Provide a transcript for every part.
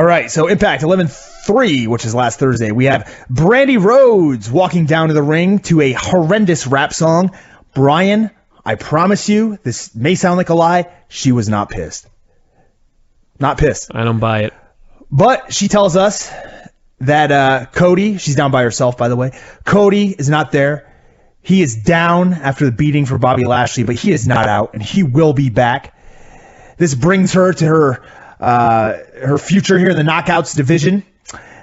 All right, so Impact 11-3, which is last Thursday. We have Brandi Rhodes walking down to the ring to a horrendous rap song. Brian, I promise you, this may sound like a lie, she was not pissed. Not pissed. I don't buy it. But she tells us that Cody, she's down by herself, by the way. Cody is not there. He is down after the beating for Bobby Lashley, but he is not out, and he will be back. This brings her to her future here in the Knockouts division.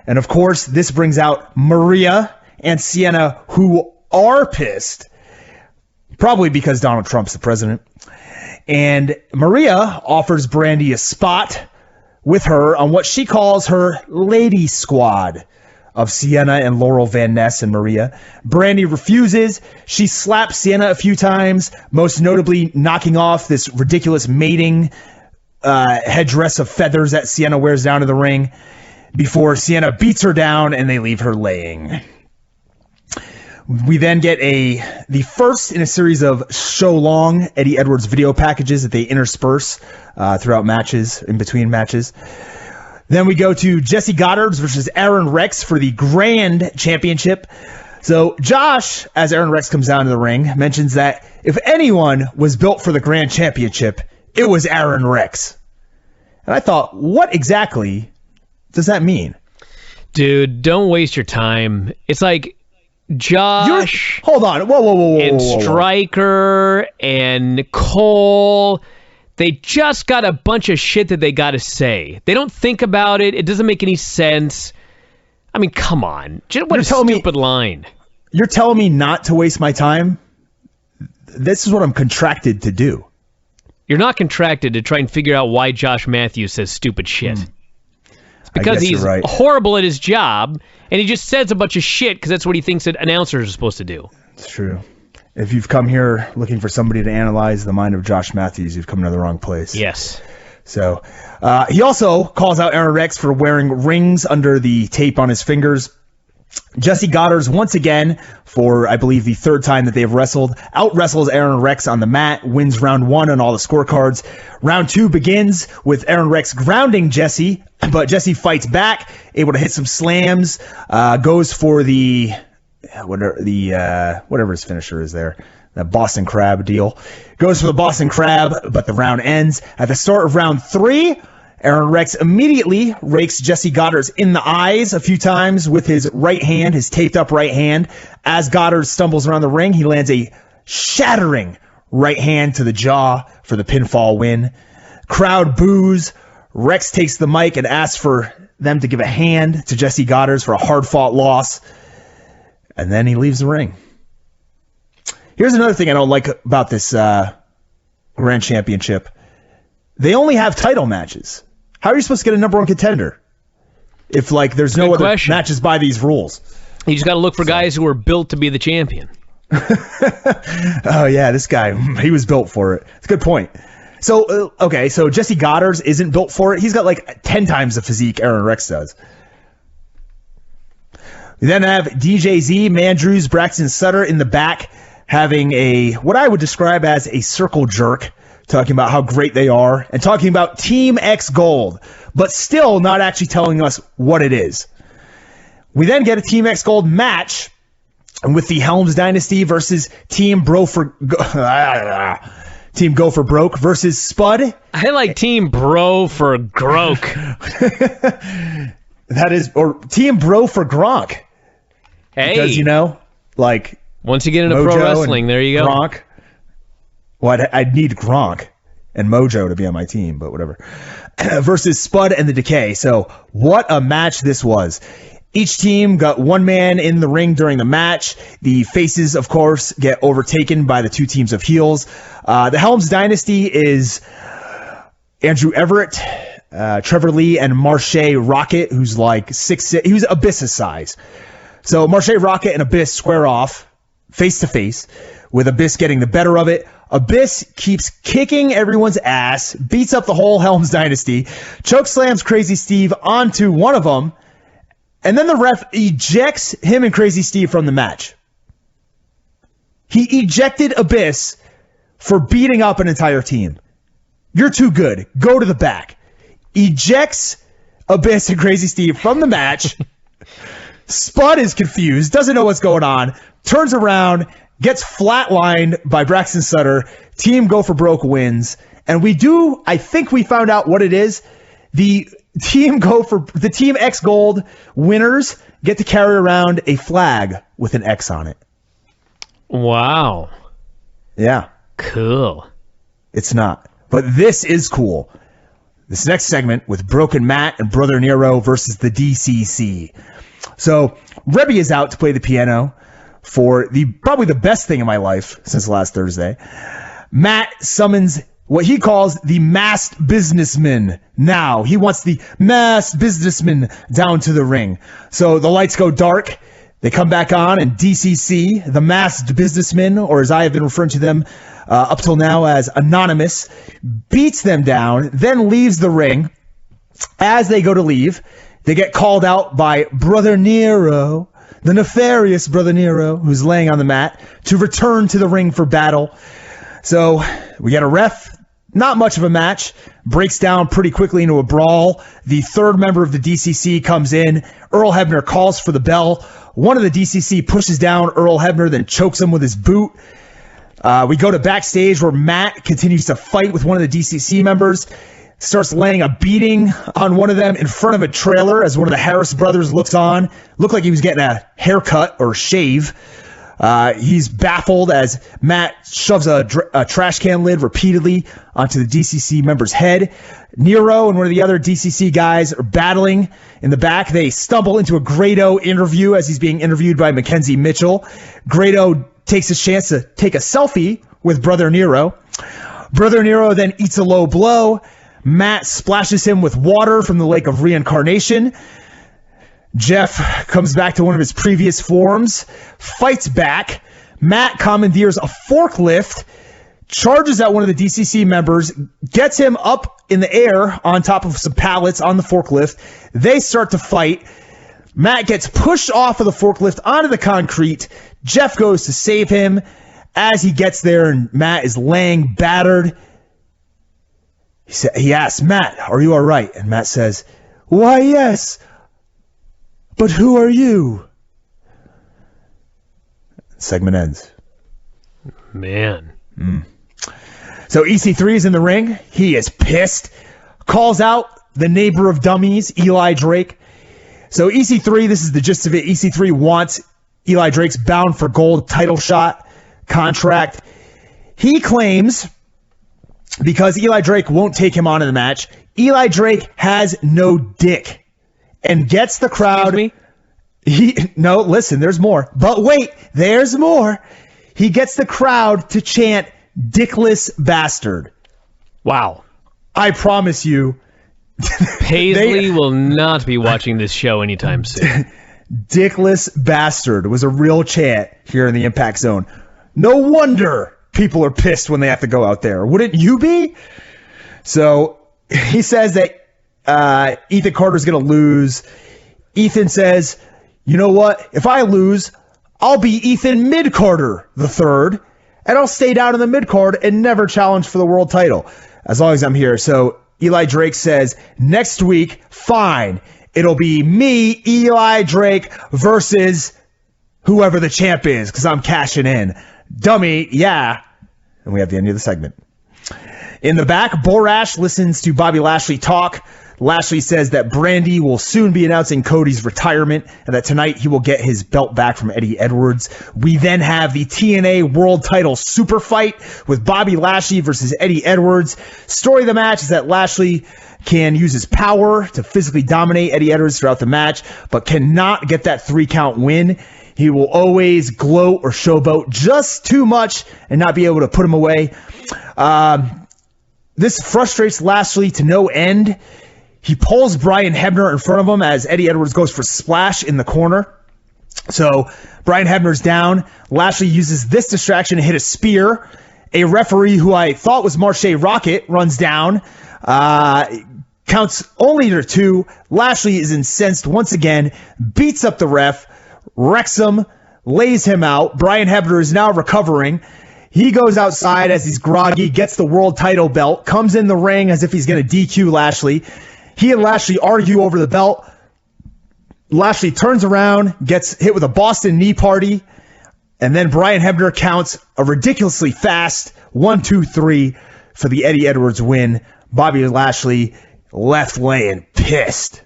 And, of course, this brings out Maria and Sienna, who are pissed, probably because Donald Trump's the president. And Maria offers Brandi a spot with her on what she calls her lady squad of Sienna and Laurel Van Ness and Maria. Brandi refuses. She slaps Sienna a few times, most notably knocking off this ridiculous mating headdress of feathers that Sienna wears down to the ring before Sienna beats her down and they leave her laying. We then get the first in a series of show-long Eddie Edwards video packages that they intersperse throughout matches, in between matches. Then we go to Jesse Goddard's versus Aron Rex for the Grand Championship. So Josh, as Aron Rex comes down to the ring, mentions that if anyone was built for the Grand Championship, it was Aron Rex. And I thought, what exactly does that mean? Dude, don't waste your time. It's like Josh. Hold on. Whoa. And Stryker and Cole. They just got a bunch of shit that they got to say. They don't think about it. It doesn't make any sense. I mean, come on. What a stupid line. You're telling me not to waste my time? This is what I'm contracted to do. You're not contracted to try and figure out why Josh Matthews says stupid shit. It's because he's horrible at his job, and he just says a bunch of shit because that's what he thinks that announcers are supposed to do. It's true. If you've come here looking for somebody to analyze the mind of Josh Matthews, you've come to the wrong place. Yes. So he also calls out Aron Rex for wearing rings under the tape on his fingers. Jesse Goddard's once again, for I believe the third time that they've wrestled, out-wrestles Aron Rex on the mat, wins round 1 on all the scorecards. Round 2 begins with Aron Rex grounding Jesse, but Jesse fights back, able to hit some slams, goes for the whatever his finisher is there, that Boston Crab deal. Goes for the Boston Crab, but the round ends. At the start of round 3, Aron Rex immediately rakes Jesse Goddard's in the eyes a few times with his right hand, his taped up right hand. As Goddard stumbles around the ring, he lands a shattering right hand to the jaw for the pinfall win. Crowd boos. Rex takes the mic and asks for them to give a hand to Jesse Goddard's for a hard-fought loss. And then he leaves the ring. Here's another thing I don't like about this Grand Championship. They only have title matches. How are you supposed to get a number 1 contender if there's no other matches by these rules? You just got to look for guys who are built to be the champion. Oh, yeah, this guy, he was built for it. It's a good point. So, so Jesse Goddard's isn't built for it. He's got 10 times the physique Aron Rex does. We then have DJZ, Mandrews, Braxton Sutter in the back having what I would describe as a circle jerk, talking about how great they are and talking about Team X Gold, but still not actually telling us what it is. We then get a Team X Gold match with the Helms Dynasty versus Team Go for Broke versus Spud. I like Team Bro for Groke. or Team Bro for Gronk. Hey. Because, once you get into Mojo pro wrestling, there you go. Gronk. Well, I'd need Gronk and Mojo to be on my team, but whatever. Versus Spud and the Decay. So what a match this was. Each team got one man in the ring during the match. The faces, of course, get overtaken by the two teams of heels. The Helms Dynasty is Andrew Everett, Trevor Lee, and Marche Rocket, who's 6'6". He was Abyss's size. So Marche Rocket and Abyss square off face to face, with Abyss getting the better of it. Abyss keeps kicking everyone's ass, beats up the whole Helms Dynasty, chokeslams Crazy Steve onto one of them, and then the ref ejects him and Crazy Steve from the match. He ejected Abyss for beating up an entire team. You're too good. Go to the back. Ejects Abyss and Crazy Steve from the match. Spud is confused, doesn't know what's going on, turns around, gets flatlined by Braxton Sutter. Team Go for Broke wins. And I think we found out what it is. The Team X Gold winners get to carry around a flag with an X on it. Wow. Yeah. Cool. It's not. But this is cool. This next segment with Broken Matt and Brother Nero versus the DCC. So Rebby is out to play the piano for probably the best thing in my life since last Thursday. Matt summons what he calls the masked businessman. Now he wants the masked businessman down to the ring. So the lights go dark. They come back on, and DCC, the masked businessman, or as I have been referring to them up till now as Anonymous, beats them down, then leaves the ring. As they go to leave, they get called out by Brother Nero, the nefarious Brother Nero, who's laying on the mat, to return to the ring for battle. So we get a ref. Not much of a match. Breaks down pretty quickly into a brawl. The third member of the DCC comes in. Earl Hebner calls for the bell. One of the DCC pushes down Earl Hebner, then chokes him with his boot. We go to backstage where Matt continues to fight with one of the DCC members. Starts laying a beating on one of them in front of a trailer as one of the Harris brothers looks on. Looked like he was getting a haircut or shave. He's baffled as Matt shoves a trash can lid repeatedly onto the DCC member's head. Nero and one of the other DCC guys are battling in the back. They stumble into a Grado interview as he's being interviewed by Mackenzie Mitchell. Grado takes his chance to take a selfie with Brother Nero. Brother Nero then eats a low blow. Matt splashes him with water from the Lake of Reincarnation. Jeff comes back to one of his previous forms, fights back. Matt commandeers a forklift, charges at one of the DCC members, gets him up in the air on top of some pallets on the forklift. They start to fight. Matt gets pushed off of the forklift onto the concrete. Jeff goes to save him. As he gets there and Matt is laying battered, he asks, Matt, are you all right? And Matt says, why, yes. But who are you? Segment ends. Man. So EC3 is in the ring. He is pissed. Calls out the neighbor of dummies, Eli Drake. So EC3, this is the gist of it. EC3 wants Eli Drake's bound for gold title shot contract. He claims, because Eli Drake won't take him on in the match, Eli Drake has no dick. And gets the crowd. No, listen, there's more. But wait, there's more. He gets the crowd to chant dickless bastard. Wow. I promise you. Paisley will not be watching this show anytime soon. Dickless bastard was a real chant here in the Impact Zone. No wonder people are pissed when they have to go out there. Wouldn't you be? So he says that Ethan Carter's going to lose. Ethan says, you know what? If I lose, I'll be Ethan Mid-Carter the third, and I'll stay down in the mid-card and never challenge for the world title as long as I'm here. So Eli Drake says, next week, fine. It'll be me, Eli Drake, versus whoever the champ is, because I'm cashing in. Dummy, yeah. And we have the end of the segment. In the back, Borash listens to Bobby Lashley talk. Lashley says that Brandi will soon be announcing Cody's retirement and that tonight he will get his belt back from Eddie Edwards. We then have the TNA World Title Super Fight with Bobby Lashley versus Eddie Edwards. Story of the match is that Lashley can use his power to physically dominate Eddie Edwards throughout the match, but cannot get that 3-count win. He will always gloat or showboat just too much and not be able to put him away. This frustrates Lashley to no end. He pulls Brian Hebner in front of him as Eddie Edwards goes for splash in the corner. So Brian Hebner's down. Lashley uses this distraction to hit a spear. A referee who I thought was Marche Rocket runs down. Counts only to 2. Lashley is incensed once again, beats up the ref, wrecks him, lays him out. Brian Hebner is now recovering. He goes outside as he's groggy, gets the world title belt, comes in the ring as if he's going to DQ Lashley. He and Lashley argue over the belt. Lashley turns around, gets hit with a Boston knee party, and then Brian Hebner counts a ridiculously fast 1, 2, 3 for the Eddie Edwards win. Bobby Lashley left laying pissed.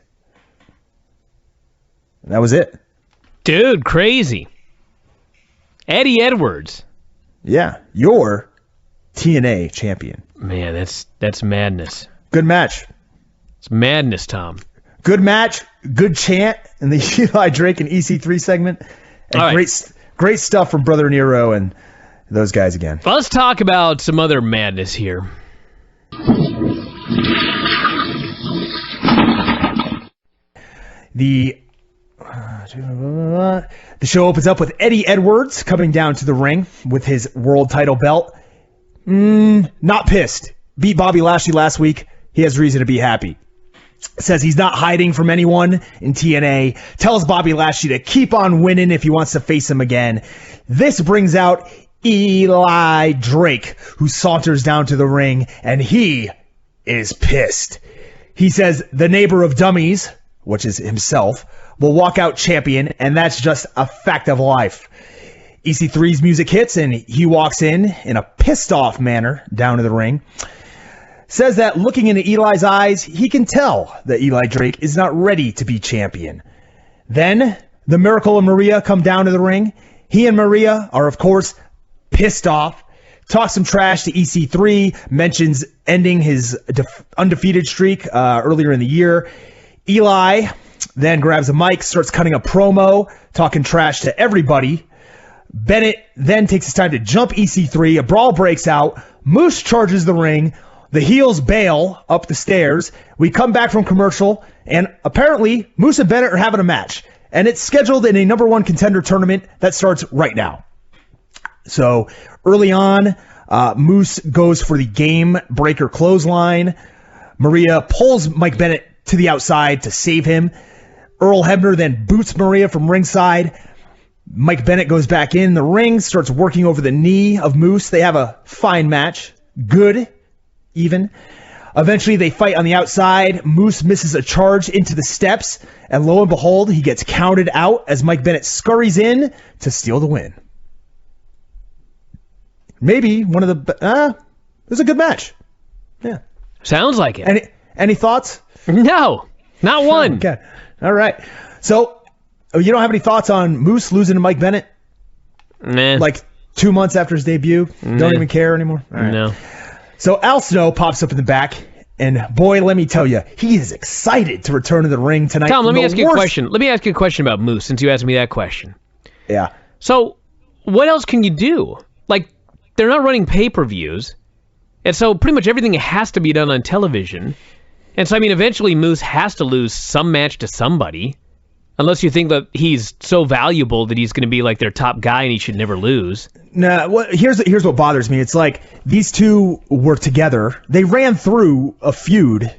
And that was it. Dude, crazy. Eddie Edwards. Yeah, your TNA champion. Man, that's madness. Good match. It's madness, Tom. Good match, good chant in the Eli Drake and EC3 segment. And all right. Great stuff from Brother Nero and those guys again. Let's talk about some other madness here. The show opens up with Eddie Edwards coming down to the ring with his world title belt. Not pissed. Beat Bobby Lashley last week. He has reason to be happy. Says he's not hiding from anyone in TNA. Tells Bobby Lashley to keep on winning if he wants to face him again. This brings out Eli Drake, who saunters down to the ring, and he is pissed. He says the neighbor of dummies, which is himself, will walk out champion, and that's just a fact of life. EC3's music hits, and he walks in a pissed off manner down to the ring. Says that looking into Eli's eyes, he can tell that Eli Drake is not ready to be champion. Then, the Miracle and Maria come down to the ring. He and Maria are, of course, pissed off. Talks some trash to EC3, mentions ending his undefeated streak earlier in the year. Eli then grabs a mic, starts cutting a promo, talking trash to everybody. Bennett then takes his time to jump EC3. A brawl breaks out. Moose charges the ring. The heels bail up the stairs. We come back from commercial, and apparently Moose and Bennett are having a match. And it's scheduled in a number 1 contender tournament that starts right now. So early on, Moose goes for the game breaker clothesline. Maria pulls Mike Bennett to the outside to save him. Earl Hebner then boots Maria from ringside. Mike Bennett goes back in the ring, starts working over the knee of Moose. They have a fine match. Good. Even. Eventually, they fight on the outside. Moose misses a charge into the steps, and lo and behold, he gets counted out as Mike Bennett scurries in to steal the win. Maybe one of the... it was a good match. Yeah. Sounds like it. Any thoughts? No, not one. Okay. All right. So, you don't have any thoughts on Moose losing to Mike Bennett? Nah. Like 2 months after his debut? Nah. Don't even care anymore? All right. No. So Al Snow pops up in the back, and boy, let me tell you, he is excited to return to the ring tonight. Tom, let me ask you a question. Let me ask you a question about Moose, since you asked me that question. Yeah. So, what else can you do? Like, they're not running pay-per-views, and so pretty much everything has to be done on television. And so, I mean, eventually Moose has to lose some match to somebody, unless you think that he's so valuable that he's going to be like their top guy and he should never lose. Nah, well, here's what bothers me. It's like these two were together. They ran through a feud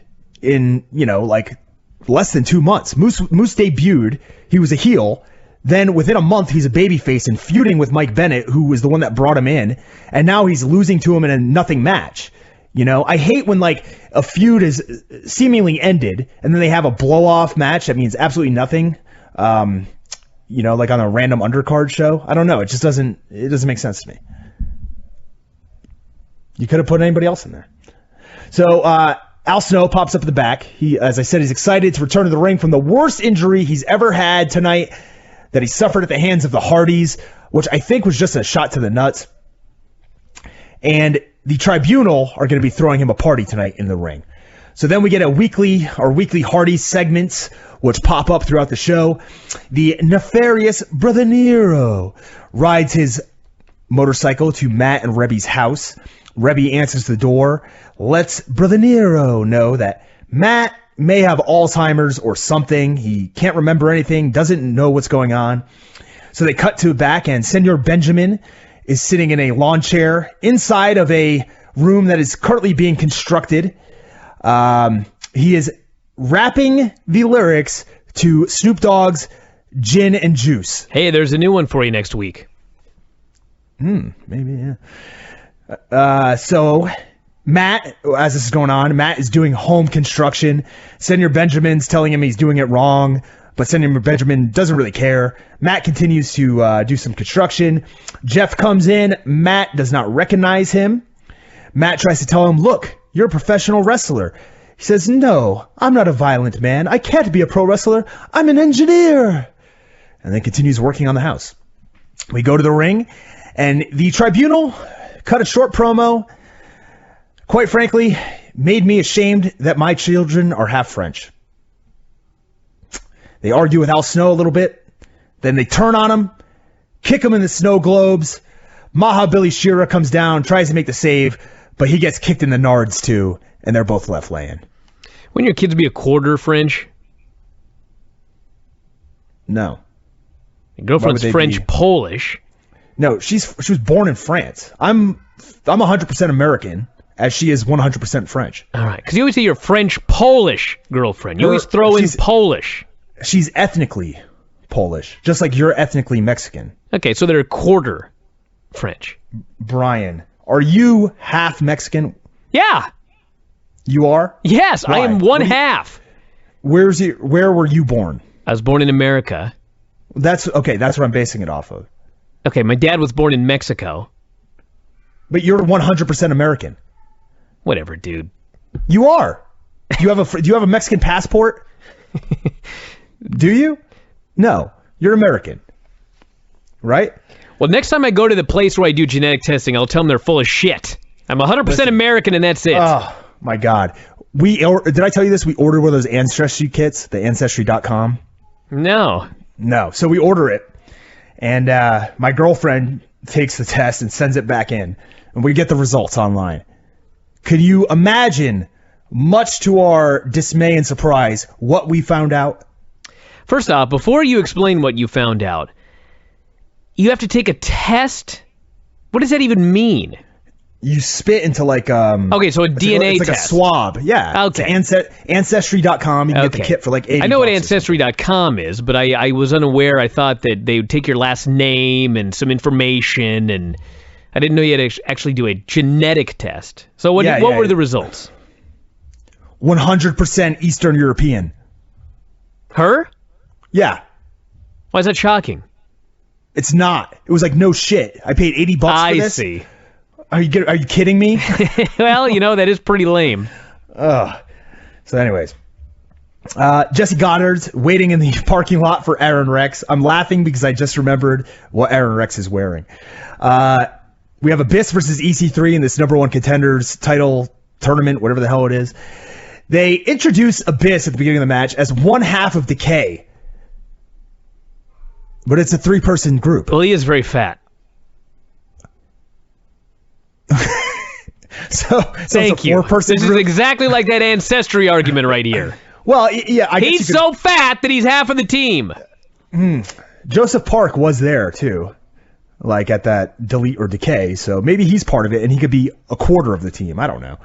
in, like less than 2 months. Moose debuted. He was a heel. Then within a month, he's a babyface and feuding with Mike Bennett, who was the one that brought him in. And now he's losing to him in a nothing match. I hate when like a feud is seemingly ended and then they have a blow-off match that means absolutely nothing. Like on a random undercard show. I don't know. It doesn't make sense to me. You could have put anybody else in there. So Al Snow pops up at the back. He, as I said, he's excited to return to the ring from the worst injury he's ever had tonight that he suffered at the hands of the Hardys, which I think was just a shot to the nuts. And the Tribunal are going to be throwing him a party tonight in the ring. So then we get our weekly Hardys segments, which pop up throughout the show. The nefarious Brother Nero rides his motorcycle to Matt and Rebby's house. Rebby answers the door, lets Brother Nero know that Matt may have Alzheimer's or something. He can't remember anything, doesn't know what's going on. So they cut to back, and Senor Benjamin is sitting in a lawn chair inside of a room that is currently being constructed. He is rapping the lyrics to Snoop Dogg's Gin and Juice. Hey, there's a new one for you next week. Maybe, yeah. So Matt, as this is going on, Matt is doing home construction. Senor Benjamin's telling him he's doing it wrong, but Senor Benjamin doesn't really care. Matt continues to do some construction. Jeff comes in. Matt does not recognize him. Matt tries to tell him, look, you're a professional wrestler. He says, no, I'm not a violent man. I can't be a pro wrestler. I'm an engineer. And then continues working on the house. We go to the ring, and the tribunal cut a short promo. Quite frankly, made me ashamed that my children are half French. They argue with Al Snow a little bit. Then they turn on him, kick him in the snow globes. Maha Billy Shira comes down, tries to make the save, but he gets kicked in the nards too, and they're both left laying. Wouldn't your kids be a quarter French? No. Your girlfriend's French-Polish. No, she was born in France. I'm 100% American, as she is 100% French. All right, because you always say your French-Polish girlfriend. You always throw in Polish. She's ethnically Polish, just like you're ethnically Mexican. Okay, so they're quarter French. Brian, are you half Mexican? Yeah. You are? Yes, Why? I am one half. Where were you born? I was born in America. That's okay. That's what I'm basing it off of. Okay, my dad was born in Mexico. But you're 100% American. Whatever, dude. You are. Do you have a Mexican passport? Do you? No. You're American. Right? Well, next time I go to the place where I do genetic testing, I'll tell them they're full of shit. I'm 100% American, and that's it. Oh, my God. Did I tell you this? We ordered one of those Ancestry kits, the Ancestry.com. No. No. So we order it, and my girlfriend takes the test and sends it back in, and we get the results online. Could you imagine, much to our dismay and surprise, what we found out? First off, before you explain what you found out, you have to take a test? What does that even mean? You spit into like okay, so a DNA test. Like a swab. Yeah. Okay. It's Ancestry.com. You can get the kit for like $80. I know what Ancestry.com is, but I was unaware. I thought that they would take your last name and some information, and I didn't know you had to actually do a genetic test. So what were the results? 100% Eastern European. Her? Yeah. Why is that shocking? It's not. It was like no shit. I paid $80 for this. I see. Are you kidding me? Well, that is pretty lame. Ugh. So anyways, Jesse Goddard's waiting in the parking lot for Aron Rex. I'm laughing because I just remembered what Aron Rex is wearing. We have Abyss versus EC3 in this number one contenders title tournament, whatever the hell it is. They introduce Abyss at the beginning of the match as one half of Decay. But it's a 3-person group. Well, he is very fat. So Thank you. This is exactly like that Ancestry argument right here. Well, yeah. He's so fat that he's half of the team. Joseph Park was there, too. Like at that Delete or Decay. So maybe he's part of it, and he could be a quarter of the team. I don't know.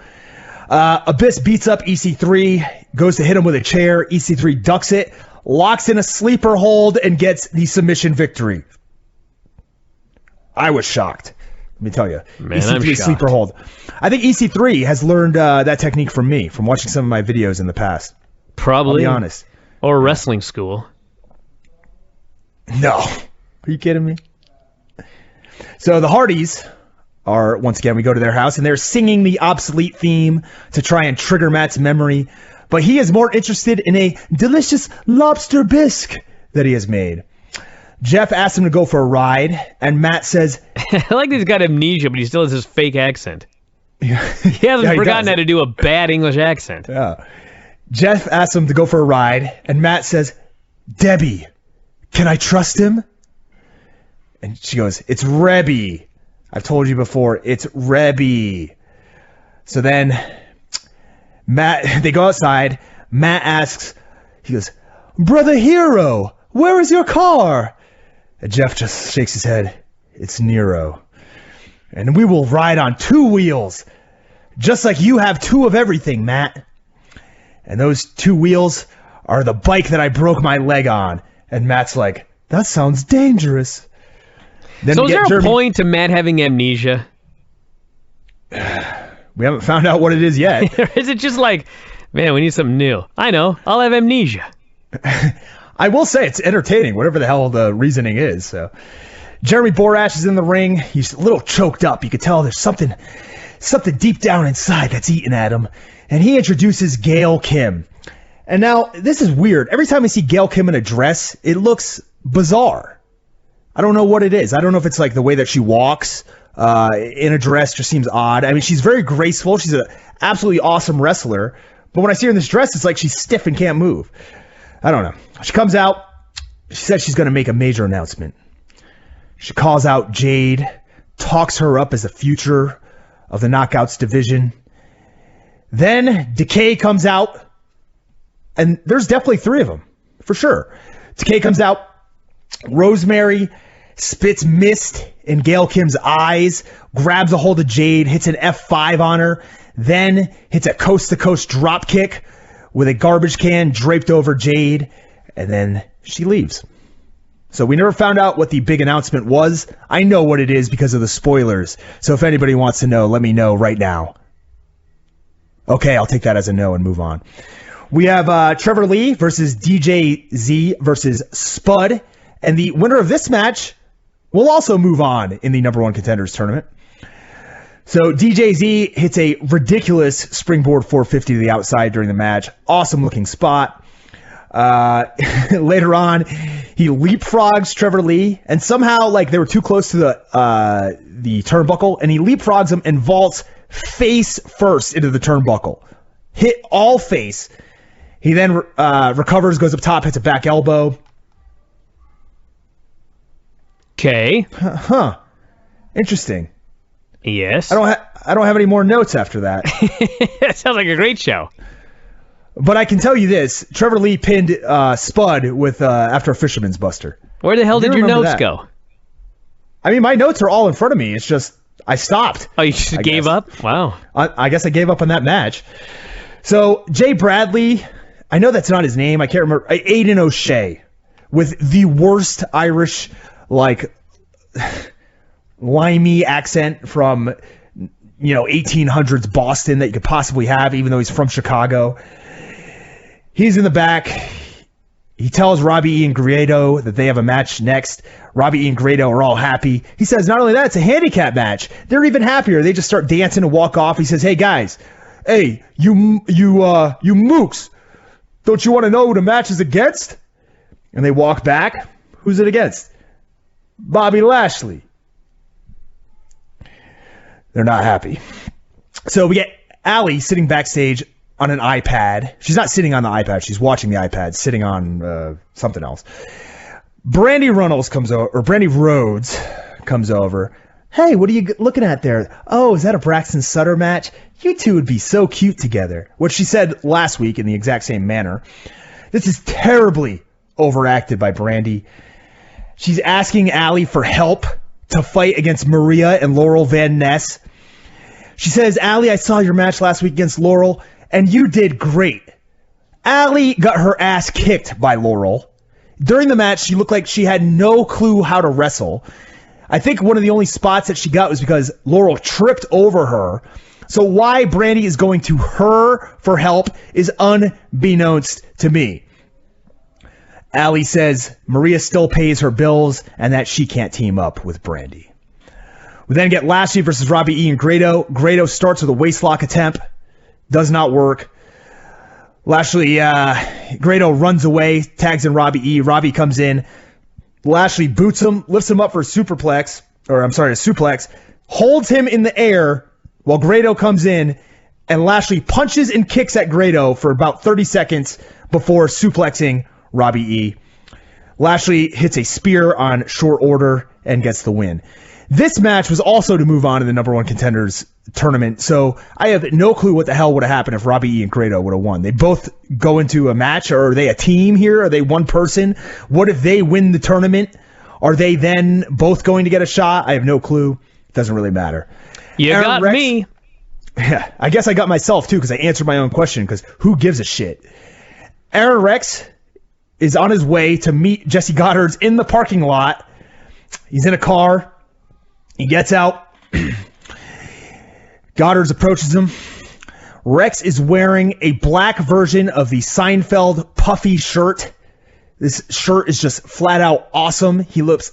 Abyss beats up EC3, goes to hit him with a chair. EC3 ducks it, locks in a sleeper hold, and gets the submission victory. I was shocked. Let me tell you. Man, EC3 I'm shocked. Sleeper hold. I think EC3 has learned that technique from me, from watching some of my videos in the past. Probably. I'll be honest. Or wrestling school. No. Are you kidding me? So the Hardys are, once again, we go to their house, and they're singing the obsolete theme to try and trigger Matt's memory. But he is more interested in a delicious lobster bisque that he has made. Jeff asks him to go for a ride, and Matt says... I like that he's got amnesia, but he still has his fake accent. He hasn't forgotten how to do a bad English accent. Yeah. Jeff asks him to go for a ride, and Matt says, Debbie, can I trust him? And she goes, it's Rebby. I've told you before, it's Rebby. So then they go outside. Matt asks, he goes, Brother Hero, where is your car? And Jeff just shakes his head. It's Nero. And we will ride on 2 wheels, just like you have 2 of everything, Matt. And those 2 wheels are the bike that I broke my leg on. And Matt's like, that sounds dangerous. Then so is there a point to Matt having amnesia? We We haven't found out what it is yet. Or is it just like, man, we need something new? I know. I'll have amnesia. I will say it's entertaining, whatever the hell the reasoning is. So, Jeremy Borash is in the ring. He's a little choked up. You could tell there's something deep down inside that's eating at him. And he introduces Gail Kim. And now, this is weird. Every time I see Gail Kim in a dress, it looks bizarre. I don't know what it is. I don't know if it's like the way that she walks in a dress just seems odd. I mean, she's very graceful. She's an absolutely awesome wrestler. But when I see her in this dress, it's like she's stiff and can't move. I don't know. She comes out. She says she's going to make a major announcement. She calls out Jade, talks her up as the future of the Knockouts division. Then Decay comes out. And there's definitely 3 of them, for sure. Decay comes out. Rosemary spits mist in Gail Kim's eyes, grabs a hold of Jade, hits an F5 on her, then hits a coast-to-coast drop kick with a garbage can draped over Jade, and then she leaves. So we never found out what the big announcement was. I know what it is because of the spoilers. So if anybody wants to know, let me know right now. Okay, I'll take that as a no and move on. We have Trevor Lee versus DJ Z versus Spud. And the winner of this match will also move on in the number 1 contenders tournament. So DJ Z hits a ridiculous springboard 450 to the outside during the match. Awesome looking spot. Later on, he leapfrogs Trevor Lee, and somehow like they were too close to the turnbuckle, and he leapfrogs him and vaults face first into the turnbuckle. Hit all face. He then recovers, goes up top, hits a back elbow. Okay. Huh. Interesting. Yes. I don't have any more notes after that. That sounds like a great show. But I can tell you this: Trevor Lee pinned Spud with after a Fisherman's Buster. Where the hell did your notes go? I mean, my notes are all in front of me. It's just I stopped. Oh, you just gave up? Wow. I guess I gave up on that match. So Jay Bradley, I know that's not his name. I can't remember. Aiden O'Shea with the worst Irish like limey accent from 1800s Boston that you could possibly have, even though he's from Chicago. He's in the back. He tells Robbie E and Grado that they have a match next. Robbie E and Grado are all happy. He says not only that, it's a handicap match. They're even happier. They just start dancing and walk off. He says, "Hey guys, hey you mooks, don't you want to know who the match is against?" And they walk back. Who's it against? Bobby Lashley. They're not happy. So we get Allie sitting backstage on an iPad. She's not sitting on the iPad. She's watching the iPad, sitting on something else. Brandi Rhodes comes over. "Hey, what are you looking at there? Oh, is that a Braxton Sutter match? You two would be so cute together." Which she said last week in the exact same manner. This is terribly overacted by Brandi. She's asking Allie for help to fight against Maria and Laurel Van Ness. She says, "Allie, I saw your match last week against Laurel, and you did great." Allie got her ass kicked by Laurel. During the match, she looked like she had no clue how to wrestle. I think one of the only spots that she got was because Laurel tripped over her. So why Brandi is going to her for help is unbeknownst to me. Allie says Maria still pays her bills and that she can't team up with Brandi. We then get Lashley versus Robbie E and Grado. Grado starts with a waistlock attempt. Does not work. Grado runs away, tags in Robbie E. Robbie comes in. Lashley boots him, lifts him up for a suplex, holds him in the air while Grado comes in, and Lashley punches and kicks at Grado for about 30 seconds before suplexing Robbie E. Lashley hits a spear on short order and gets the win. This match was also to move on in the number 1 contenders tournament, so I have no clue what the hell would have happened if Robbie E and Grado would have won. They both go into a match, or are they a team here? Are they one person? What if they win the tournament? Are they then both going to get a shot? I have no clue. It doesn't really matter. You Aron got Rex, me. Yeah, I guess I got myself too because I answered my own question because who gives a shit? Aron Rex is on his way to meet Jesse Goddard's in the parking lot. He's in a car. He gets out, Goddard approaches him. Rex is wearing a black version of the Seinfeld puffy shirt. This shirt is just flat out awesome. He looks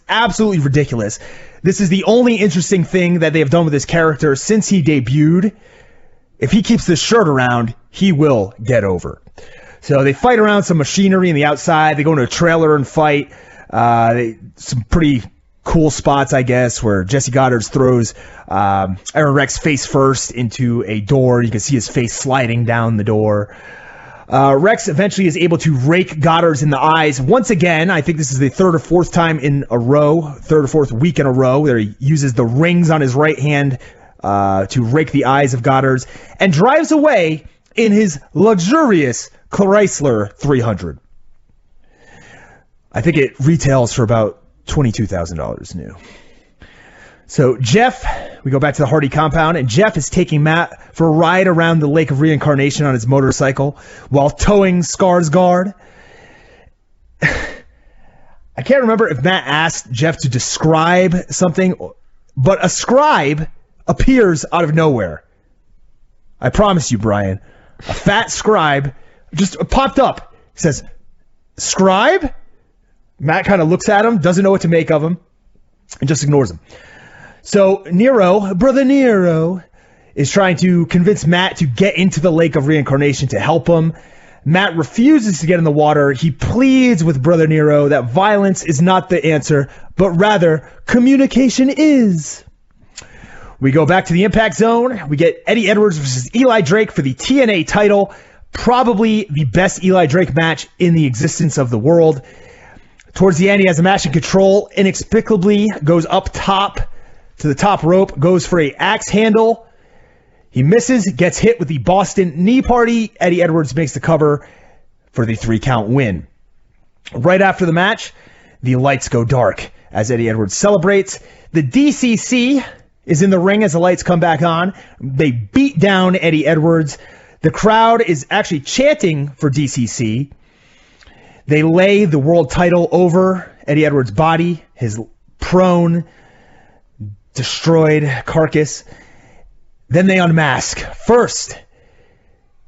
absolutely ridiculous. This is the only interesting thing that they have done with this character since he debuted. If he keeps this shirt around, he will get over. So they fight around some machinery in the outside. They go into a trailer and fight. Some pretty cool spots, I guess, where Jesse Goddard throws Aron Rex face first into a door. You can see his face sliding down the door. Rex eventually is able to rake Goddard in the eyes once again. I think this is the third or fourth week in a row, where he uses the rings on his right hand to rake the eyes of Goddard and drives away in his luxurious Chrysler 300. I think it retails for about $22,000 new. So Jeff, we go back to the Hardy compound, and Jeff is taking Matt for a ride around the Lake of Reincarnation on his motorcycle while towing Skarsgård. I can't remember if Matt asked Jeff to describe something, but a scribe appears out of nowhere. I promise you, Brian. A fat scribe just popped up. He says, "Scribe?" Matt kind of looks at him, doesn't know what to make of him, and just ignores him. So Nero, Brother Nero, is trying to convince Matt to get into the Lake of Reincarnation to help him. Matt refuses to get in the water. He pleads with Brother Nero that violence is not the answer, but rather communication is. We go back to the Impact Zone. We get Eddie Edwards versus Eli Drake for the TNA title. Probably the best Eli Drake match in the existence of the world. Towards the end, he has a match in control. Inexplicably goes up top to the top rope, goes for a axe handle. He misses, gets hit with the Boston knee party. Eddie Edwards makes the cover for the 3-count win. Right after the match, the lights go dark as Eddie Edwards celebrates. The DCC is in the ring as the lights come back on. They beat down Eddie Edwards. The crowd is actually chanting for DCC. They lay the world title over Eddie Edwards' body, his prone, destroyed carcass. Then they unmask. First,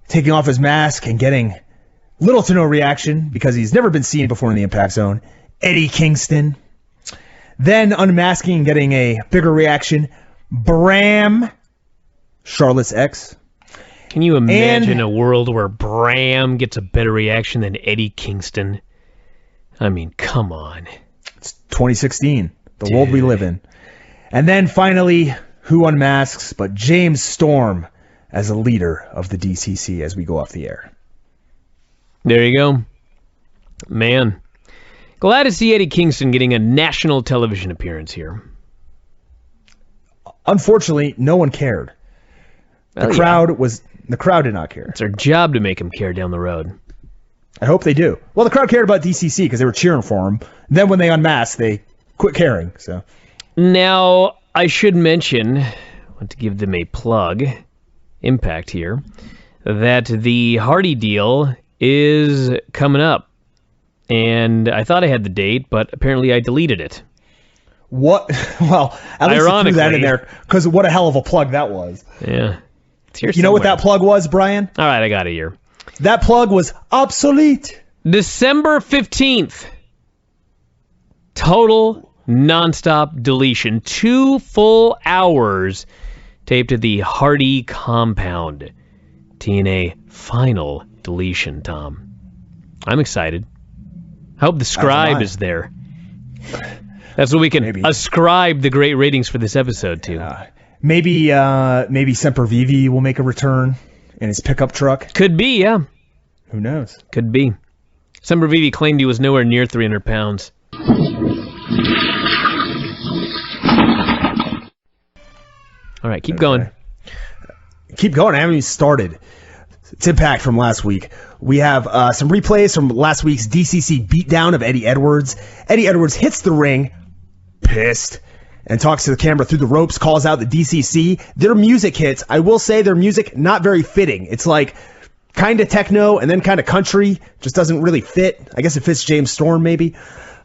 taking off his mask and getting little to no reaction because he's never been seen before in the Impact Zone, Eddie Kingston. Then unmasking and getting a bigger reaction, Bram, Charlotte's ex. Can you imagine a world where Bram gets a better reaction than Eddie Kingston? I mean, come on. It's 2016, the world we live in. And then finally, who unmasks but James Storm as a leader of the DCC as we go off the air. There you go. Man. Glad to see Eddie Kingston getting a national television appearance here. Unfortunately, no one cared. The crowd did not care. It's our job to make him care down the road. I hope they do. Well, the crowd cared about DCC because they were cheering for him. Then when they unmasked, they quit caring. So now, I should mention, I want to give them a plug, Impact here, that the Hardy deal is coming up. And I thought I had the date, but apparently I deleted it. What? Well, at least you threw that in there, because what a hell of a plug that was. Yeah. It's here you know what that plug was, Brian? All right, I got it here. That plug was obsolete. December 15th. Total Nonstop Deletion. 2 full hours taped at the Hardy compound. TNA Final Deletion, Tom. I'm excited. I hope the scribe is there. That's what we can ascribe the great ratings for this episode to. Maybe Semper Vivi will make a return in his pickup truck. Could be, yeah. Who knows? Could be. Semper Vivi claimed he was nowhere near 300 pounds. All right, keep going. Keep going. I haven't even started. It's Impact from last week. We have some replays from last week's DCC beatdown of Eddie Edwards. Eddie Edwards hits the ring, pissed, and talks to the camera through the ropes, calls out the DCC. Their music hits. I will say their music, not very fitting. It's like kind of techno and then kind of country. Just doesn't really fit. I guess it fits James Storm, maybe.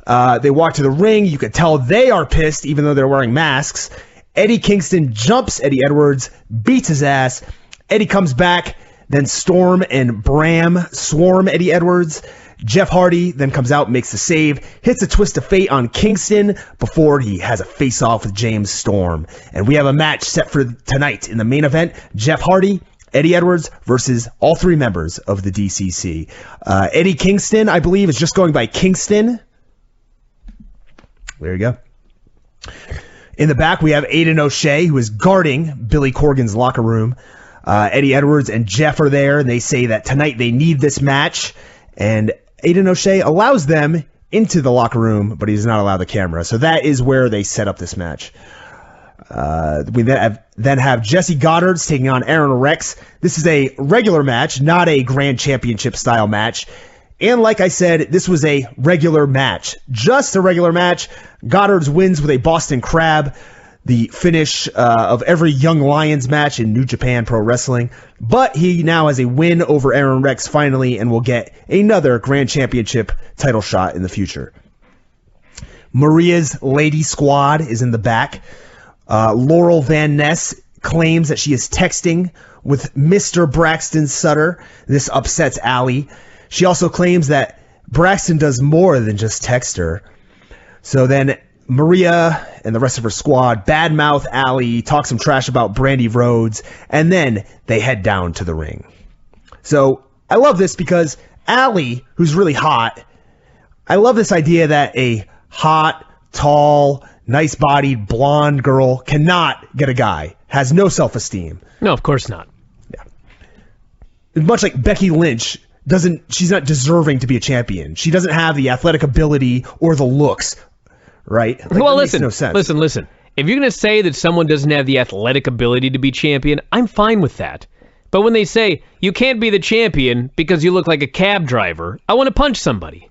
They walk to the ring. You could tell they are pissed, even though they're wearing masks. Eddie Kingston jumps Eddie Edwards, beats his ass. Eddie comes back, then Storm and Bram swarm Eddie Edwards. Jeff Hardy then comes out, makes the save, hits a twist of fate on Kingston before he has a face-off with James Storm. And we have a match set for tonight in the main event. Jeff Hardy, Eddie Edwards versus all three members of the DCC. Eddie Kingston, I believe, is just going by Kingston. There you go. In the back, we have Aiden O'Shea, who is guarding Billy Corgan's locker room. Eddie Edwards and Jeff are there, and they say that tonight they need this match. And Aiden O'Shea allows them into the locker room, but he does not allow the camera. So that is where they set up this match. We then have Jesse Goddard's taking on Aron Rex. This is a regular match, not a Grand Championship style match. And like I said, this was a regular match. Just a regular match. Goddard's wins with a Boston Crab, the finish of every Young Lions match in New Japan Pro Wrestling. But he now has a win over Aron Rex finally and will get another Grand Championship title shot in the future. Maria's Lady Squad is in the back. Laurel Van Ness claims that she is texting with Mr. Braxton Sutter. This upsets Allie. She also claims that Braxton does more than just text her. So then Maria and the rest of her squad badmouth Allie, talk some trash about Brandi Rhodes, and then they head down to the ring. So I love this because Allie, who's really hot, I love this idea that a hot, tall, nice-bodied, blonde girl cannot get a guy, has no self-esteem. No, of course not. Yeah. Much like Becky Lynch, she's not deserving to be a champion. She doesn't have the athletic ability or the looks, right? Well, listen. If you're going to say that someone doesn't have the athletic ability to be champion, I'm fine with that. But when they say you can't be the champion because you look like a cab driver, I want to punch somebody.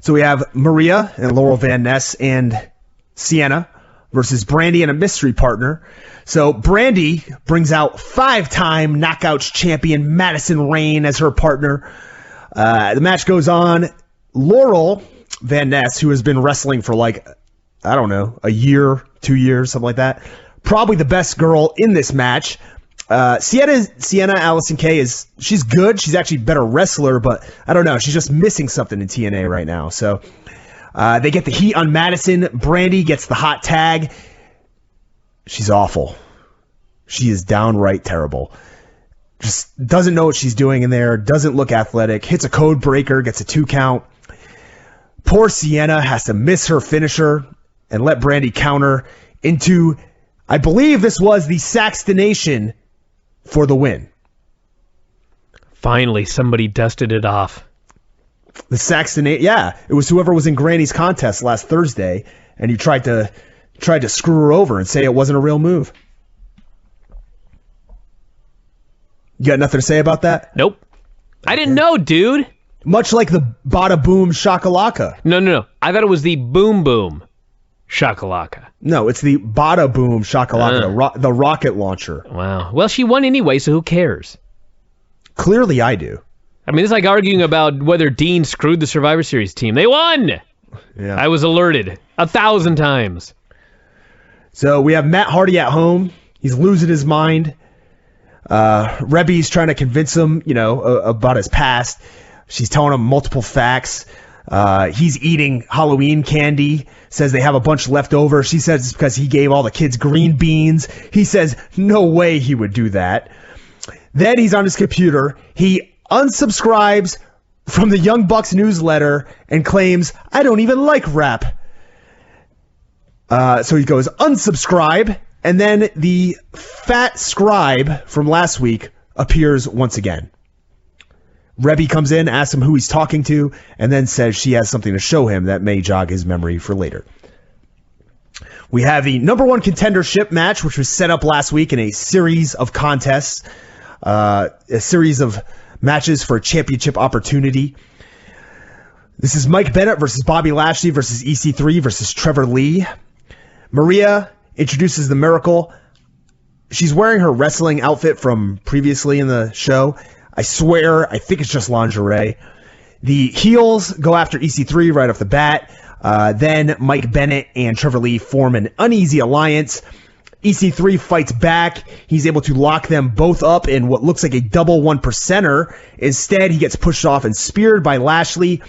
So we have Maria and Laurel Van Ness and Sienna versus Brandi and a mystery partner. So Brandi brings out 5-time Knockouts champion Madison Rayne as her partner. The match goes on. Laurel Van Ness, who has been wrestling for a year, 2 years, something like that, probably the best girl in this match. Sienna Allison Kay she's good. She's actually a better wrestler, but I don't know. She's just missing something in TNA right now. So they get the heat on Madison. Brandi gets the hot tag. She's awful. She is downright terrible. Just doesn't know what she's doing in there. Doesn't look athletic. Hits a code breaker. Gets a 2 count. Poor Sienna has to miss her finisher and let Brandi counter into, I believe this was the Saxtonation for the win. Finally, somebody dusted it off. The Saxtonation, yeah. It was whoever was in Granny's contest last Thursday, and you tried to screw her over and say it wasn't a real move. You got nothing to say about that? Nope. Okay. I didn't know, dude. Much like the Bada Boom Shakalaka. No. I thought it was the Boom Boom Shakalaka. No, it's the Bada Boom Shakalaka, the rocket launcher. Wow. Well, she won anyway, so who cares? Clearly I do. I mean, it's like arguing about whether Dean screwed the Survivor Series team. They won! Yeah. I was alerted 1,000 times. So we have Matt Hardy at home. He's losing his mind. Rebby's trying to convince him, about his past. She's telling him multiple facts. He's eating Halloween candy, says they have a bunch left over. She says it's because he gave all the kids green beans. He says no way he would do that. Then he's on his computer. He unsubscribes from the Young Bucks newsletter and claims, I don't even like rap. So he goes unsubscribe, and then the fat scribe from last week appears once again. Rebby comes in, asks him who he's talking to, and then says she has something to show him that may jog his memory for later. We have the number 1 contendership match, which was set up last week in a series of contests, a series of matches for a championship opportunity. This is Mike Bennett versus Bobby Lashley versus EC3 versus Trevor Lee. Maria introduces the Miracle. She's wearing her wrestling outfit from previously in the show. I swear, I think it's just lingerie. The heels go after EC3 right off the bat. Then Mike Bennett and Trevor Lee form an uneasy alliance. EC3 fights back. He's able to lock them both up in what looks like a double 1%er. Instead, he gets pushed off and speared by Lashley.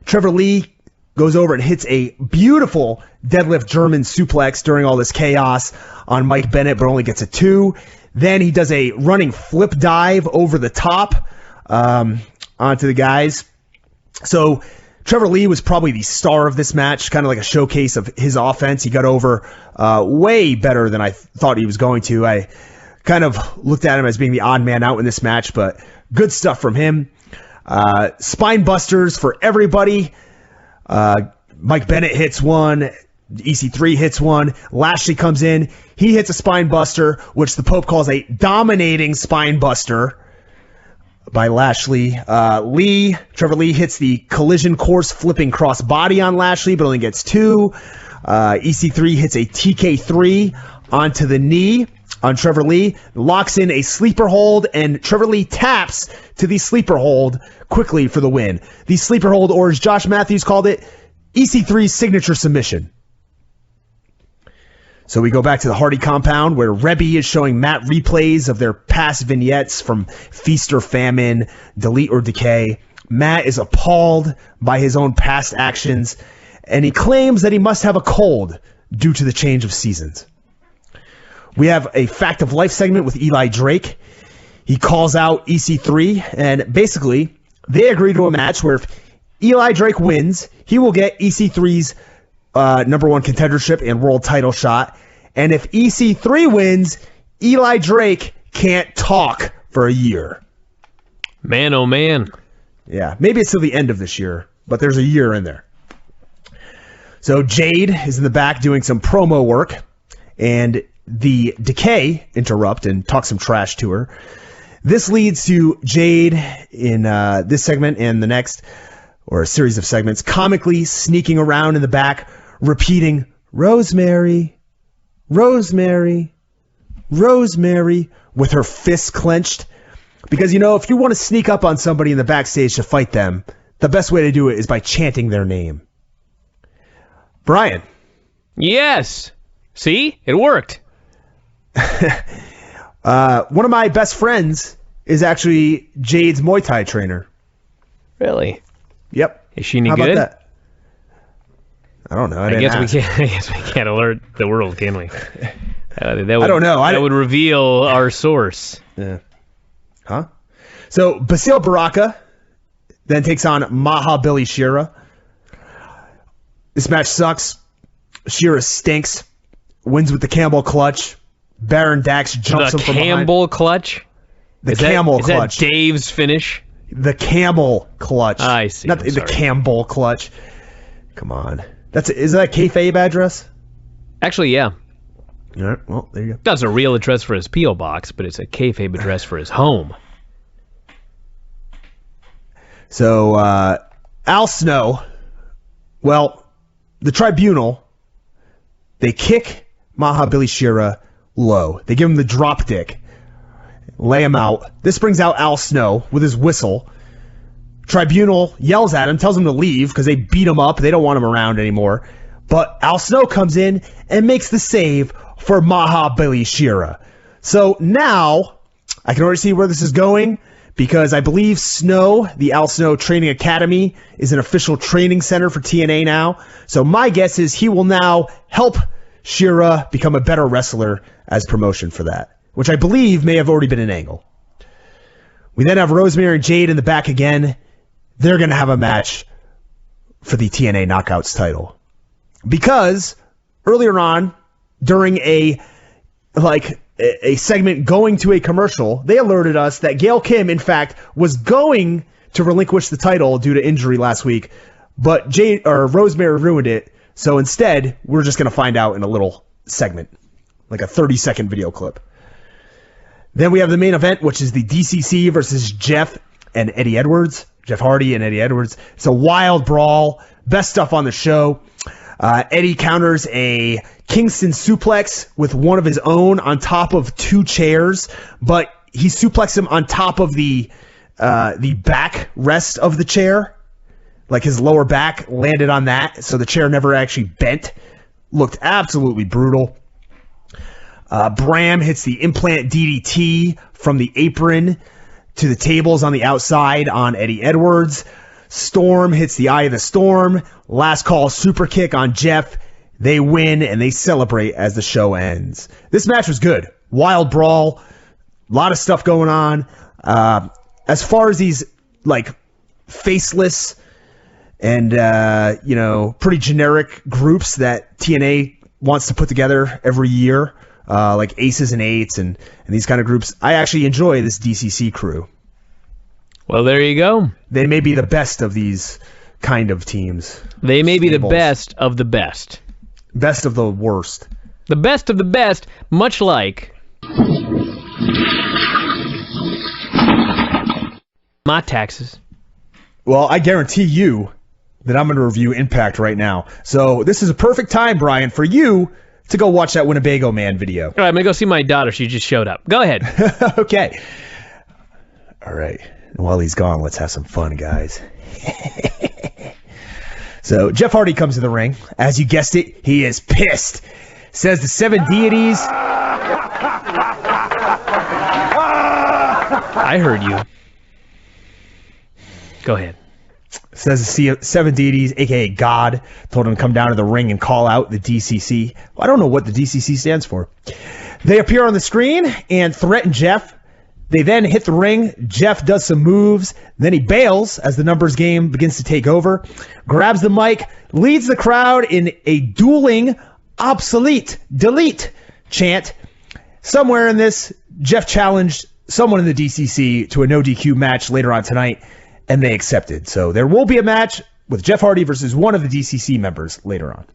Trevor Lee goes over and hits a beautiful deadlift German suplex during all this chaos on Mike Bennett, but only gets a 2. Then he does a running flip dive over the top onto the guys. So Trevor Lee was probably the star of this match, kind of like a showcase of his offense. He got over way better than I thought he was going to. I kind of looked at him as being the odd man out in this match, but good stuff from him. Spine busters for everybody. Mike Bennett hits one. EC3 hits one. Lashley comes in. He hits a spine buster, which the Pope calls a dominating spine buster by Lashley. Trevor Lee hits the collision course flipping cross body on Lashley, but only gets 2. EC3 hits a TK3 onto the knee on Trevor Lee, locks in a sleeper hold, and Trevor Lee taps to the sleeper hold quickly for the win. The sleeper hold, or as Josh Matthews called it, EC3's signature submission. So we go back to the Hardy compound where Rebby is showing Matt replays of their past vignettes from Feast or Famine, Delete or Decay. Matt is appalled by his own past actions, and he claims that he must have a cold due to the change of seasons. We have a Fact of Life segment with Eli Drake. He calls out EC3, and basically they agree to a match where if Eli Drake wins, he will get EC3's number 1 contendership and world title shot. And if EC3 wins, Eli Drake can't talk for a year. Man, oh man. Yeah, maybe it's till the end of this year, but there's a year in there. So Jade is in the back doing some promo work, and the Decay interrupt and talk some trash to her. This leads to Jade in this segment and the next, or a series of segments, comically sneaking around in the back, repeating, Rosemary, Rosemary, Rosemary, with her fists clenched. Because, if you want to sneak up on somebody in the backstage to fight them, the best way to do it is by chanting their name. Brian. Yes. See? It worked. One of my best friends is actually Jade's Muay Thai trainer. Really? Yep. Is she any How good? about that? I don't know. I guess we can't alert the world, can we? I don't know. That would reveal our source. Yeah. Huh? So Basil Baraka then takes on Maha Billy Shira. This match sucks. Shira stinks. Wins with the Campbell clutch. Baron Dax jumps him from behind. The Campbell clutch? The Camel clutch. Is that Dave's finish? The Camel clutch. I see. Not the Campbell clutch. Come on. Is that a kayfabe address? Actually, yeah. All right, well, there you go. That's a real address for his P.O. box, but it's a kayfabe address for his home. So, Al Snow, well, the Tribunal, they kick Maha Billy Shira low. They give him the drop dick, lay him out. This brings out Al Snow with his whistle. Tribunal yells at him, tells him to leave because they beat him up. They don't want him around anymore. But Al Snow comes in and makes the save for Maha Billy Shira. So now I can already see where this is going because I believe Snow, the Al Snow Training Academy, is an official training center for TNA now. So my guess is he will now help Shira become a better wrestler as promotion for that, which I believe may have already been an angle. We then have Rosemary and Jade in the back again. They're going to have a match for the TNA Knockouts title. Because earlier on, during a segment going to a commercial, they alerted us that Gail Kim, in fact, was going to relinquish the title due to injury last week, but Rosemary ruined it. So instead, we're just going to find out in a little segment, like a 30-second video clip. Then we have the main event, which is the DCC versus Jeff and Eddie Edwards. Jeff Hardy and Eddie Edwards. It's a wild brawl. Best stuff on the show. Eddie counters a Kingston suplex with one of his own on top of 2 chairs, but he suplexed him on top of the back rest of the chair, Like his lower back landed on that, so the chair never actually bent. Looked absolutely brutal. Bram hits the implant DDT from the apron to the tables on the outside on Eddie Edwards. Storm hits the Eye of the Storm. Last call super kick on Jeff. They win and they celebrate as the show ends. This match was good. Wild brawl. A lot of stuff going on. As far as these like faceless and pretty generic groups that TNA wants to put together every year, like Aces and Eights and these kind of groups, I actually enjoy this DCC crew. Well, there you go. They may be the best of these kind of teams. They may be the best of the best. Best of the worst. The best of the best, much like my taxes. Well, I guarantee you that I'm going to review Impact right now. So this is a perfect time, Brian, for you to go watch that Winnebago Man video. All right, I'm going to go see my daughter. She just showed up. Go ahead. Okay. All right. While he's gone, let's have some fun, guys. So Jeff Hardy comes to the ring. As you guessed it, he is pissed. Says the 7 deities. I heard you. Go ahead. Says the 7 deities, a.k.a. God, told him to come down to the ring and call out the DCC. I don't know what the DCC stands for. They appear on the screen and threaten Jeff. They then hit the ring. Jeff does some moves. Then he bails as the numbers game begins to take over. Grabs the mic, leads the crowd in a dueling obsolete delete chant. Somewhere in this, Jeff challenged someone in the DCC to a no DQ match later on tonight, and they accepted. So there will be a match with Jeff Hardy versus one of the DCC members later on.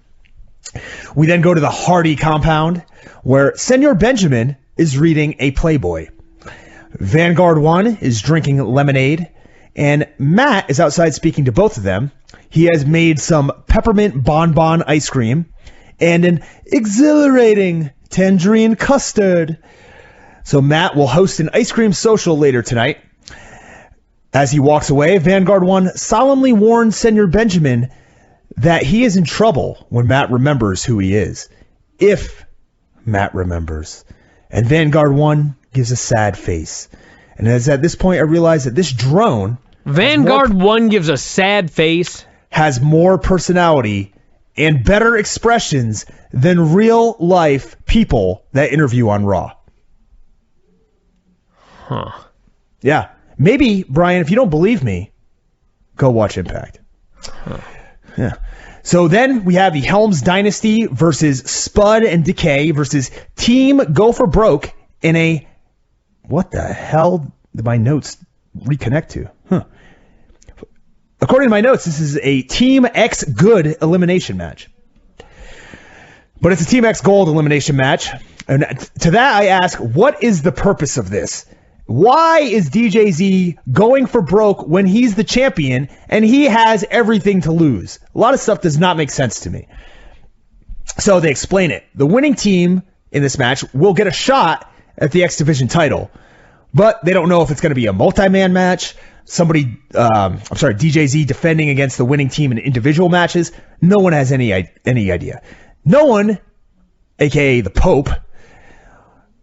We then go to the Hardy compound, where Senor Benjamin is reading a Playboy. Vanguard 1 is drinking lemonade, and Matt is outside speaking to both of them. He has made some peppermint bonbon ice cream and an exhilarating tangerine custard. So Matt will host an ice cream social later tonight. As he walks away, Vanguard 1 solemnly warns Senor Benjamin that he is in trouble when Matt remembers who he is. If Matt remembers. And Vanguard 1 gives a sad face. And it's at this point I realize that this drone... Vanguard 1 gives a sad face. ...has more personality and better expressions than real-life people that interview on Raw. Huh. Yeah. Maybe, Brian, if you don't believe me, go watch Impact. Huh. Yeah. So then we have the Helms Dynasty versus Spud and Decay versus Team Go for Broke in a... What the hell did my notes reconnect to? Huh. According to my notes, this is a Team X Good elimination match. But it's a Team X Gold elimination match. And to that I ask, what is the purpose of this? Why is DJZ going for broke when he's the champion and he has everything to lose? A lot of stuff does not make sense to me. So they explain it. The winning team in this match will get a shot at the X Division title, but they don't know if it's going to be a multi-man match, DJZ defending against the winning team in individual matches. No one has any idea. No one, aka the Pope,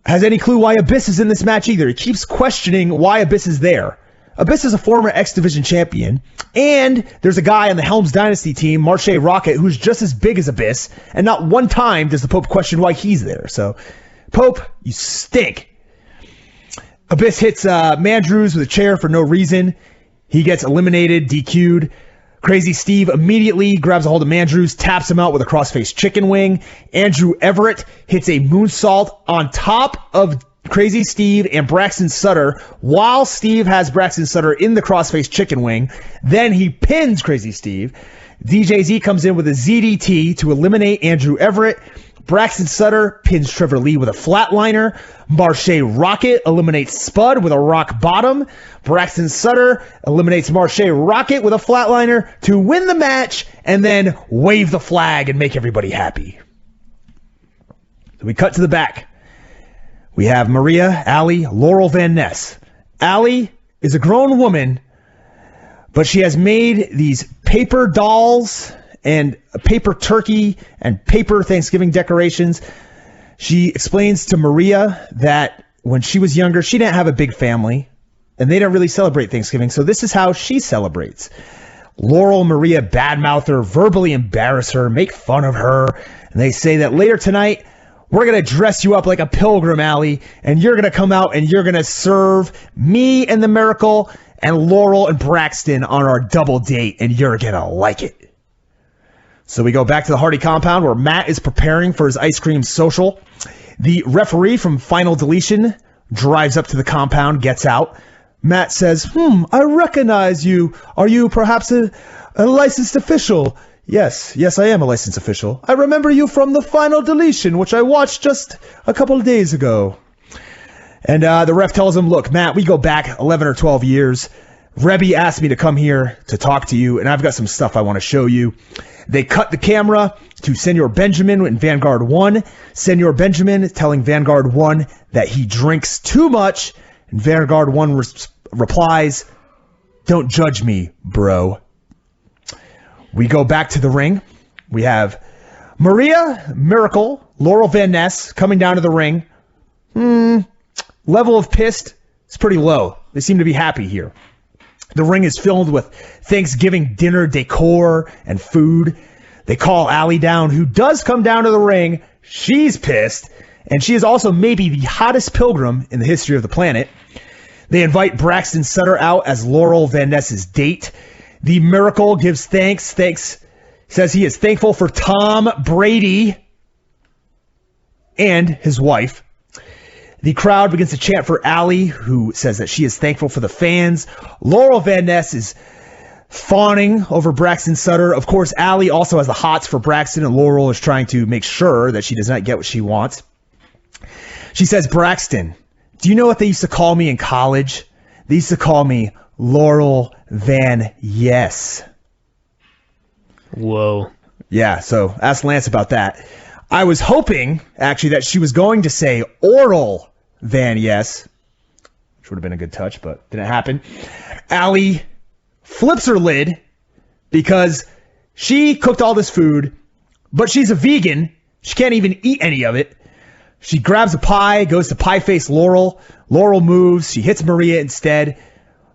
has any clue why Abyss is in this match either. He keeps questioning why Abyss is there. Abyss is a former X Division champion, and there's a guy on the Helms Dynasty team, Marche Rocket, who's just as big as Abyss, and not one time does the Pope question why he's there. So, Pope, you stink. Abyss hits Mandrews with a chair for no reason. He gets eliminated, DQ'd. Crazy Steve immediately grabs a hold of Mandrews, taps him out with a crossface chicken wing. Andrew Everett hits a moonsault on top of Crazy Steve and Braxton Sutter while Steve has Braxton Sutter in the crossface chicken wing. Then he pins Crazy Steve. DJZ comes in with a ZDT to eliminate Andrew Everett. Braxton Sutter pins Trevor Lee with a flatliner. Marche Rocket eliminates Spud with a rock bottom. Braxton Sutter eliminates Marche Rocket with a flatliner to win the match and then wave the flag and make everybody happy. So we cut to the back. We have Maria, Allie, Laurel Van Ness. Allie is a grown woman, but she has made these paper dolls and a paper turkey and paper Thanksgiving decorations. She explains to Maria that when she was younger, she didn't have a big family, and they don't really celebrate Thanksgiving, so this is how she celebrates. Laurel and Maria badmouth her, verbally embarrass her, make fun of her, and they say that later tonight, we're going to dress you up like a pilgrim, Allie, and you're going to come out and you're going to serve me and the Miracle and Laurel and Braxton on our double date, and you're going to like it. So we go back to the Hardy compound where Matt is preparing for his ice cream social. The referee from Final Deletion drives up to the compound, gets out. Matt says, I recognize you. Are you perhaps a licensed official? Yes, I am a licensed official. I remember you from the Final Deletion, which I watched just a couple of days ago. And the ref tells him, look, Matt, we go back 11 or 12 years. Rebby asked me to come here to talk to you, and I've got some stuff I want to show you. They cut the camera to Senor Benjamin in Vanguard 1. Senor Benjamin telling Vanguard 1 that he drinks too much, and Vanguard 1 replies, don't judge me, bro. We go back to the ring. We have Maria, Miracle, Laurel Van Ness coming down to the ring. Level of pissed is pretty low. They seem to be happy here. The ring is filled with Thanksgiving dinner decor and food. They call Allie down, who does come down to the ring. She's pissed, and she is also maybe the hottest pilgrim in the history of the planet. They invite Braxton Sutter out as Laurel Van Ness's date. The Miracle gives thanks, says he is thankful for Tom Brady and his wife. The crowd begins to chant for Allie, who says that she is thankful for the fans. Laurel Van Ness is fawning over Braxton Sutter. Of course, Allie also has the hots for Braxton, and Laurel is trying to make sure that she does not get what she wants. She says, Braxton, do you know what they used to call me in college? They used to call me Laurel Van Yes. Whoa. Yeah, so ask Lance about that. I was hoping, actually, that she was going to say Oral Van Yes, which would have been a good touch, but didn't happen. Allie flips her lid because she cooked all this food, but she's a vegan. She can't even eat any of it. She grabs a pie, goes to pie face Laurel. Laurel moves. She hits Maria instead.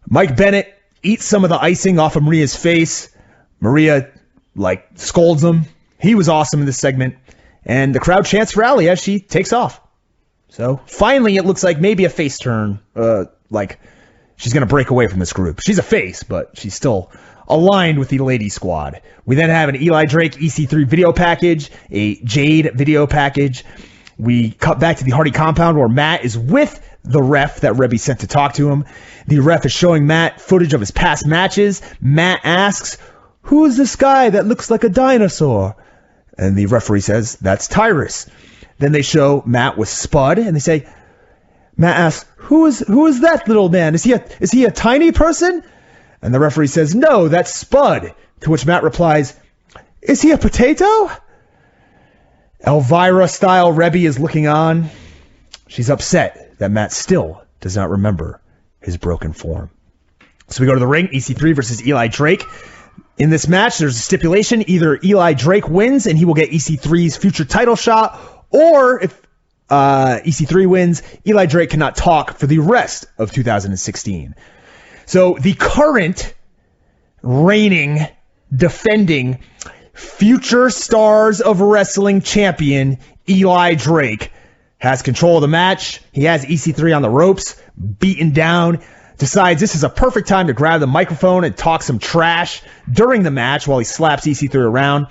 Mike Bennett eats some of the icing off of Maria's face. Maria, scolds him. He was awesome in this segment. And the crowd chants for Allie as she takes off. So finally, it looks like maybe a face turn. She's going to break away from this group. She's a face, but she's still aligned with the lady squad. We then have an Eli Drake EC3 video package, a Jade video package. We cut back to the Hardy compound where Matt is with the ref that Rebby sent to talk to him. The ref is showing Matt footage of his past matches. Matt asks, who is this guy that looks like a dinosaur? And the referee says, that's Tyrus. Then they show Matt with Spud, and they say, Matt asks, who is that little man? Is he a tiny person? And the referee says, no, that's Spud. To which Matt replies, is he a potato? Elvira-style Rebby is looking on. She's upset that Matt still does not remember his broken form. So we go to the ring, EC3 versus Eli Drake. In this match, there's a stipulation. Either Eli Drake wins and he will get EC3's future title shot, or if EC3 wins, Eli Drake cannot talk for the rest of 2016. So the current reigning, defending, future Stars of Wrestling champion, Eli Drake, has control of the match. He has EC3 on the ropes, beaten down, decides this is a perfect time to grab the microphone and talk some trash during the match while he slaps EC3 around.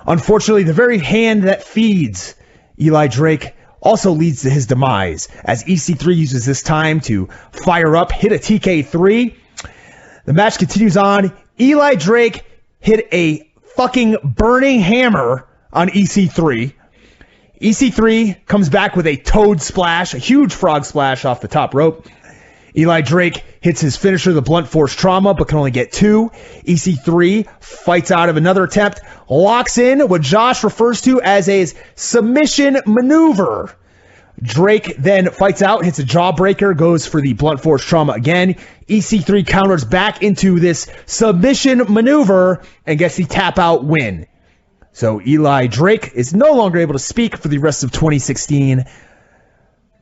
Unfortunately, the very hand that feeds Eli Drake also leads to his demise, as EC3 uses this time to fire up, hit a TK3. The match continues on. Eli Drake hit a fucking burning hammer on EC3. EC3 comes back with a toad splash, a huge frog splash off the top rope. Eli Drake hits his finisher, the blunt force trauma, but can only get 2. EC3 fights out of another attempt, locks in what Josh refers to as a submission maneuver. Drake then fights out, hits a jawbreaker, goes for the blunt force trauma again. EC3 counters back into this submission maneuver and gets the tap out win. So Eli Drake is no longer able to speak for the rest of 2016.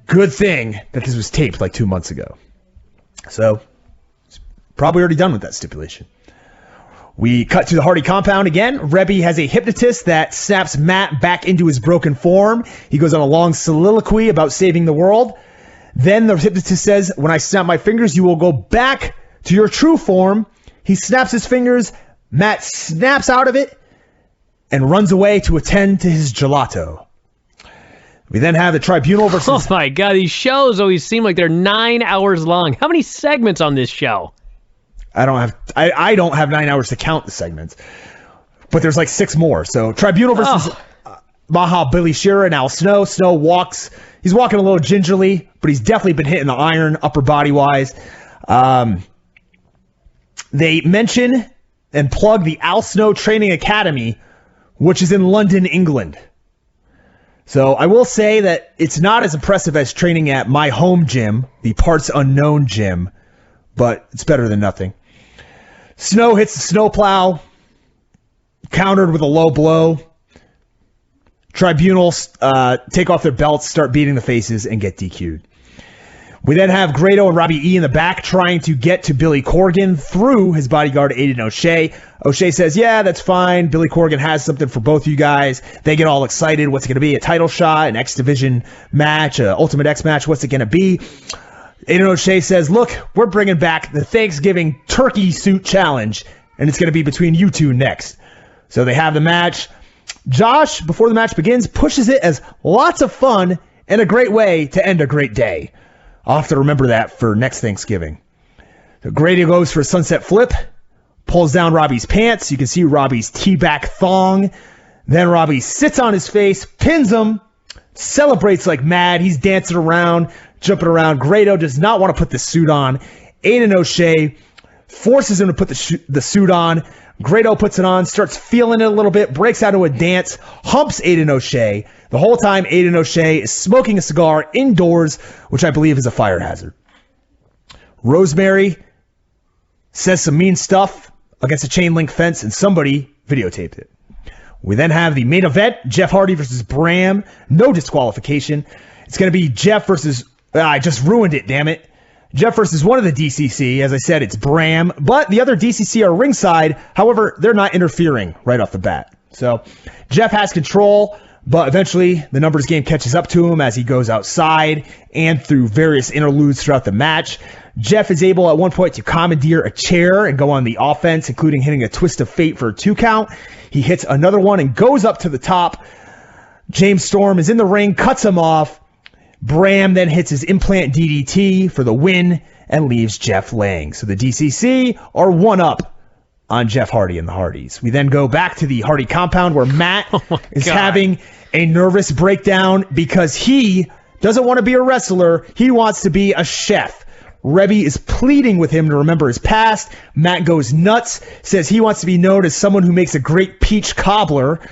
Good thing that this was taped like 2 months ago. So, it's probably already done with that stipulation. We cut to the Hardy compound again. Rebby has a hypnotist that snaps Matt back into his broken form. He goes on a long soliloquy about saving the world. Then the hypnotist says, when I snap my fingers, you will go back to your true form. He snaps his fingers. Matt snaps out of it and runs away to attend to his gelato. We then have the Tribunal versus... Oh my God, these shows always seem like they're 9 hours long. How many segments on this show? I don't have 9 hours to count the segments, but there's like 6 more. So Tribunal versus Maha Billy Shearer and Al Snow. Snow walks. He's walking a little gingerly, but he's definitely been hitting the iron upper body wise. They mention and plug the Al Snow Training Academy, which is in London, England. So I will say that it's not as impressive as training at my home gym, the Parts Unknown gym, but it's better than nothing. Snow hits the snowplow, countered with a low blow. Tribunals take off their belts, start beating the faces, and get DQ'd. We then have Grado and Robbie E in the back trying to get to Billy Corgan through his bodyguard Aiden O'Shea. O'Shea says, yeah, that's fine. Billy Corgan has something for both of you guys. They get all excited. What's it going to be? A title shot, an X Division match, an Ultimate X match? What's it going to be? Aiden O'Shea says, look, we're bringing back the Thanksgiving Turkey Suit Challenge, and it's going to be between you two next. So they have the match. Josh, before the match begins, pushes it as lots of fun and a great way to end a great day. I'll have to remember that for next Thanksgiving. So Grady goes for a sunset flip, pulls down Robbie's pants. You can see Robbie's T-back thong. Then Robbie sits on his face, pins him, celebrates like mad. He's dancing around, jumping around. Grado does not want to put the suit on. Aiden O'Shea forces him to put the suit on. Grado puts it on, starts feeling it a little bit, breaks out into a dance, humps Aiden O'Shea. The whole time, Aiden O'Shea is smoking a cigar indoors, which I believe is a fire hazard. Rosemary says some mean stuff against a chain link fence, and somebody videotaped it. We then have the main event, Jeff Hardy versus Bram. No disqualification. It's going to be Jeff versus... I just ruined it, damn it. Jeff versus one of the DCC. As I said, it's Bram. But the other DCC are ringside. However, they're not interfering right off the bat. So Jeff has control, but eventually the numbers game catches up to him as he goes outside and through various interludes throughout the match. Jeff is able at one point to commandeer a chair and go on the offense, including hitting a twist of fate for a 2 count. He hits another one and goes up to the top. James Storm is in the ring, cuts him off. Bram then hits his implant DDT for the win and leaves Jeff laying. So the DCC are 1-up on Jeff Hardy and the Hardys. We then go back to the Hardy compound where Matt is having a nervous breakdown because he doesn't want to be a wrestler. He wants to be a chef. Rebby is pleading with him to remember his past. Matt goes nuts, says he wants to be known as someone who makes a great peach cobbler.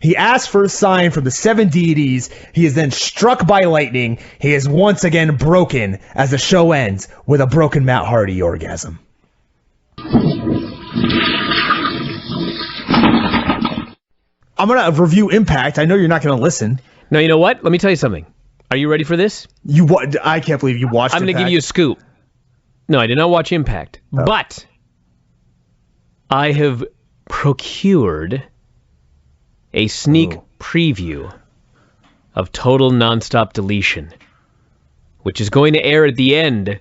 He asks for a sign from the 7 deities. He is then struck by lightning. He is once again broken as the show ends with a broken Matt Hardy orgasm. I'm going to review Impact. I know you're not going to listen. No, you know what? Let me tell you something. Are you ready for this? I can't believe you watched I'm going to Impact. give you a scoop. No, I did not watch Impact. Oh. But I have procured a sneak preview of Total Nonstop Deletion, which is going to air at the end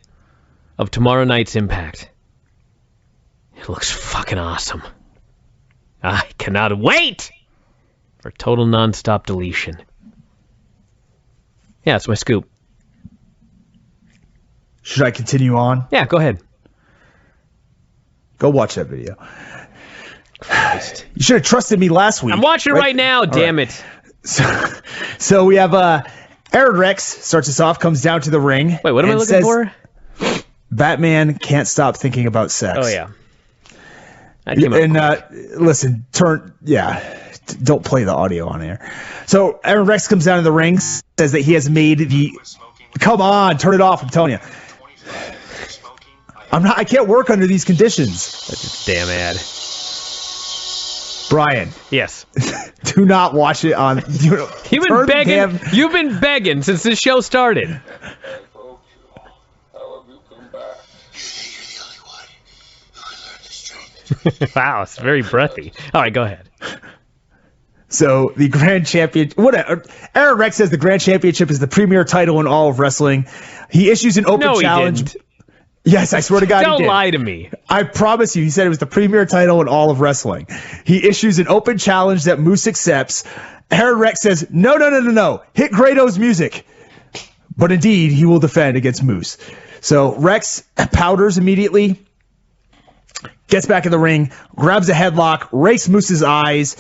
of tomorrow night's Impact. It looks fucking awesome. I cannot wait for Total Nonstop Deletion. Yeah, that's my scoop. Should I continue on? Yeah, go ahead. Go watch that video. Christ. You should have trusted me last week. I'm watching it right now, damn it. So we have Aron Rex starts us off, comes down to the ring. Wait, what am I looking for? Batman can't stop thinking about sex. Oh, yeah. Listen, Don't play the audio on air. So Aron Rex comes down to the ring, says that he has made the... Come on, turn it off, I'm telling you. I can't work under these conditions. Such a damn ad. Brian. Yes. Do not watch it on... You've been begging since this show started. Wow, it's very breathy. All right, go ahead. So the Grand Champion... Aron Rex says the Grand Championship is the premier title in all of wrestling. He issues an open challenge... He didn't. Yes, I swear to God, Don't he did. lie to me. I promise you, he said it was the premier title in all of wrestling. He issues an open challenge that Moose accepts. Aron Rex says, no. Hit Grado's music. But indeed, he will defend against Moose. So Rex powders immediately, gets back in the ring, grabs a headlock, rakes Moose's eyes.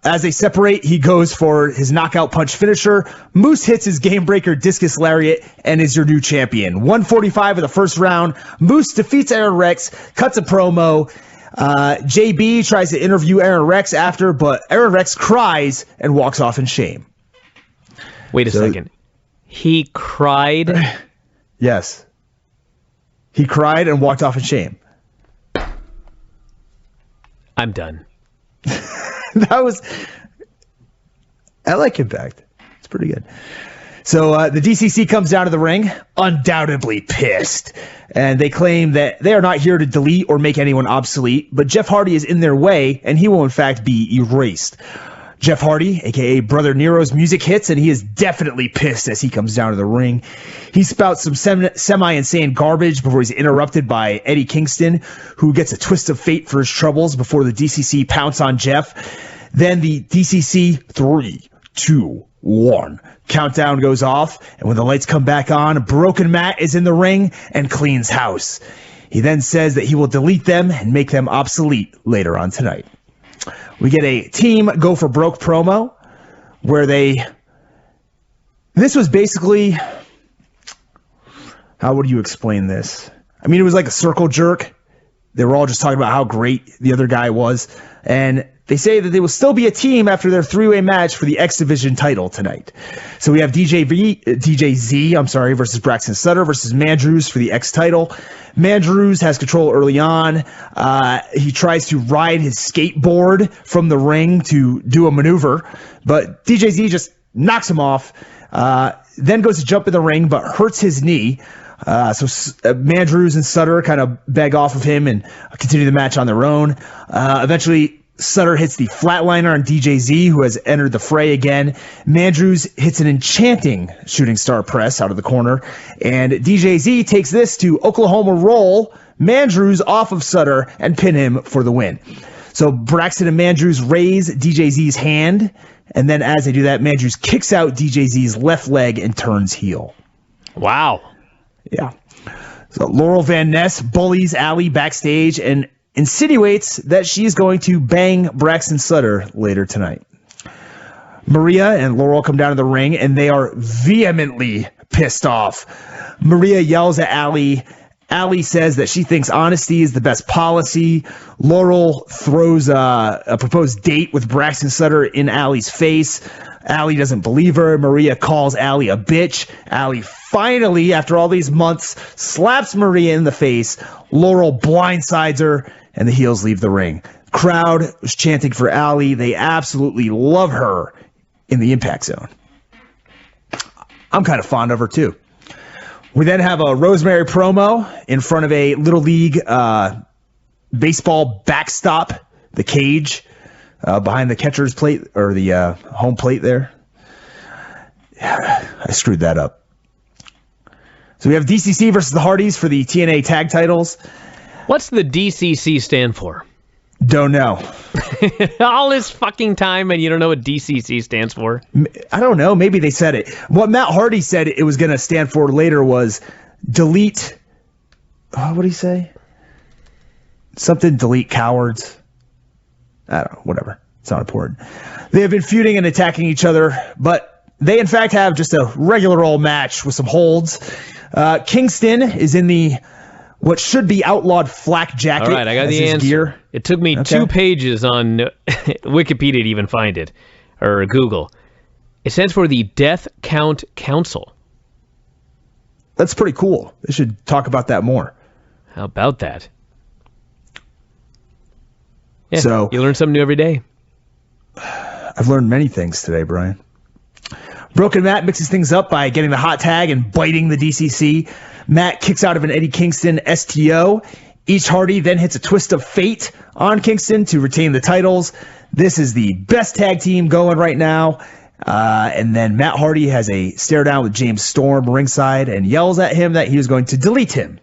As they separate, he goes for his knockout punch finisher. Moose hits his game breaker discus lariat and is your new champion. 145 of the first round. Moose defeats Aron Rex, cuts a promo. JB tries to interview Aron Rex after, but Aron Rex cries and walks off in shame. Wait a second. He cried? Yes. He cried and walked off in shame. I'm done. I like Impact. It's pretty good. So the DCC comes down to the ring, undoubtedly pissed. And they claim that they are not here to delete or make anyone obsolete, but Jeff Hardy is in their way, and he will in fact be erased. Jeff Hardy, a.k.a. Brother Nero's music hits, and he is definitely pissed as he comes down to the ring. He spouts some semi-insane garbage before he's interrupted by Eddie Kingston, who gets a twist of fate for his troubles before the DCC pounce on Jeff. Then the DCC 3, 2, 1 countdown goes off, and when the lights come back on, Broken Matt is in the ring and cleans house. He then says that he will delete them and make them obsolete later on tonight. We get a team go for broke promo where this was basically, how would you explain this? I mean, it was like a circle jerk. They were all just talking about how great the other guy was. And they say that they will still be a team after their three-way match for the X Division title tonight. So we have DJ Z versus Braxton Sutter versus Mandrews for the X title. Mandrews has control early on. He tries to ride his skateboard from the ring to do a maneuver, but DJ Z just knocks him off, then goes to jump in the ring, but hurts his knee. So Mandrews and Sutter kind of beg off of him and continue the match on their own. Eventually, Sutter hits the flatliner on DJ Z, who has entered the fray again. Mandrews hits an enchanting shooting star press out of the corner, and DJ Z takes this to Oklahoma roll Mandrews off of Sutter and pin him for the win. So Braxton and Mandrews raise DJ Z's hand, and then as they do that, Mandrews kicks out DJ Z's left leg and turns heel. Wow. Yeah. So Laurel Van Ness bullies Allie backstage and insinuates that she's going to bang Braxton Sutter later tonight. Maria and Laurel come down to the ring, and they are vehemently pissed off. Maria yells at Allie. Allie says that she thinks honesty is the best policy. Laurel throws a proposed date with Braxton Sutter in Allie's face. Allie doesn't believe her. Maria calls Allie a bitch. Allie finally, after all these months, slaps Maria in the face. Laurel blindsides her, and the heels leave the ring. Crowd was chanting for Allie. They absolutely love her in the Impact Zone. I'm kind of fond of her, too. We then have a Rosemary promo in front of a Little League baseball backstop, the cage, behind the catcher's plate, or the home plate there. I screwed that up. So we have DCC versus the Hardys for the TNA tag titles. What's the DCC stand for? Don't know. All this fucking time and you don't know what DCC stands for? I don't know. Maybe they said it. What Matt Hardy said it was going to stand for later was delete. What did he say? Something delete cowards. I don't know. Whatever. It's not important. They have been feuding and attacking each other, but they in fact have just a regular old match with some holds. Kingston is in the what should be outlawed flak jacket. All right, I got the answer. Gear. It took me 2 pages on Wikipedia to even find it, or Google. It stands for the Death Count Council. That's pretty cool. They should talk about that more. How about that? Yeah, so you learn something new every day. I've learned many things today, Brian. Broken Matt mixes things up by getting the hot tag and biting the DCC. Matt kicks out of an Eddie Kingston STO. Each Hardy then hits a twist of fate on Kingston to retain the titles. This is the best tag team going right now. And then Matt Hardy has a stare down with James Storm ringside and yells at him that he was going to delete him.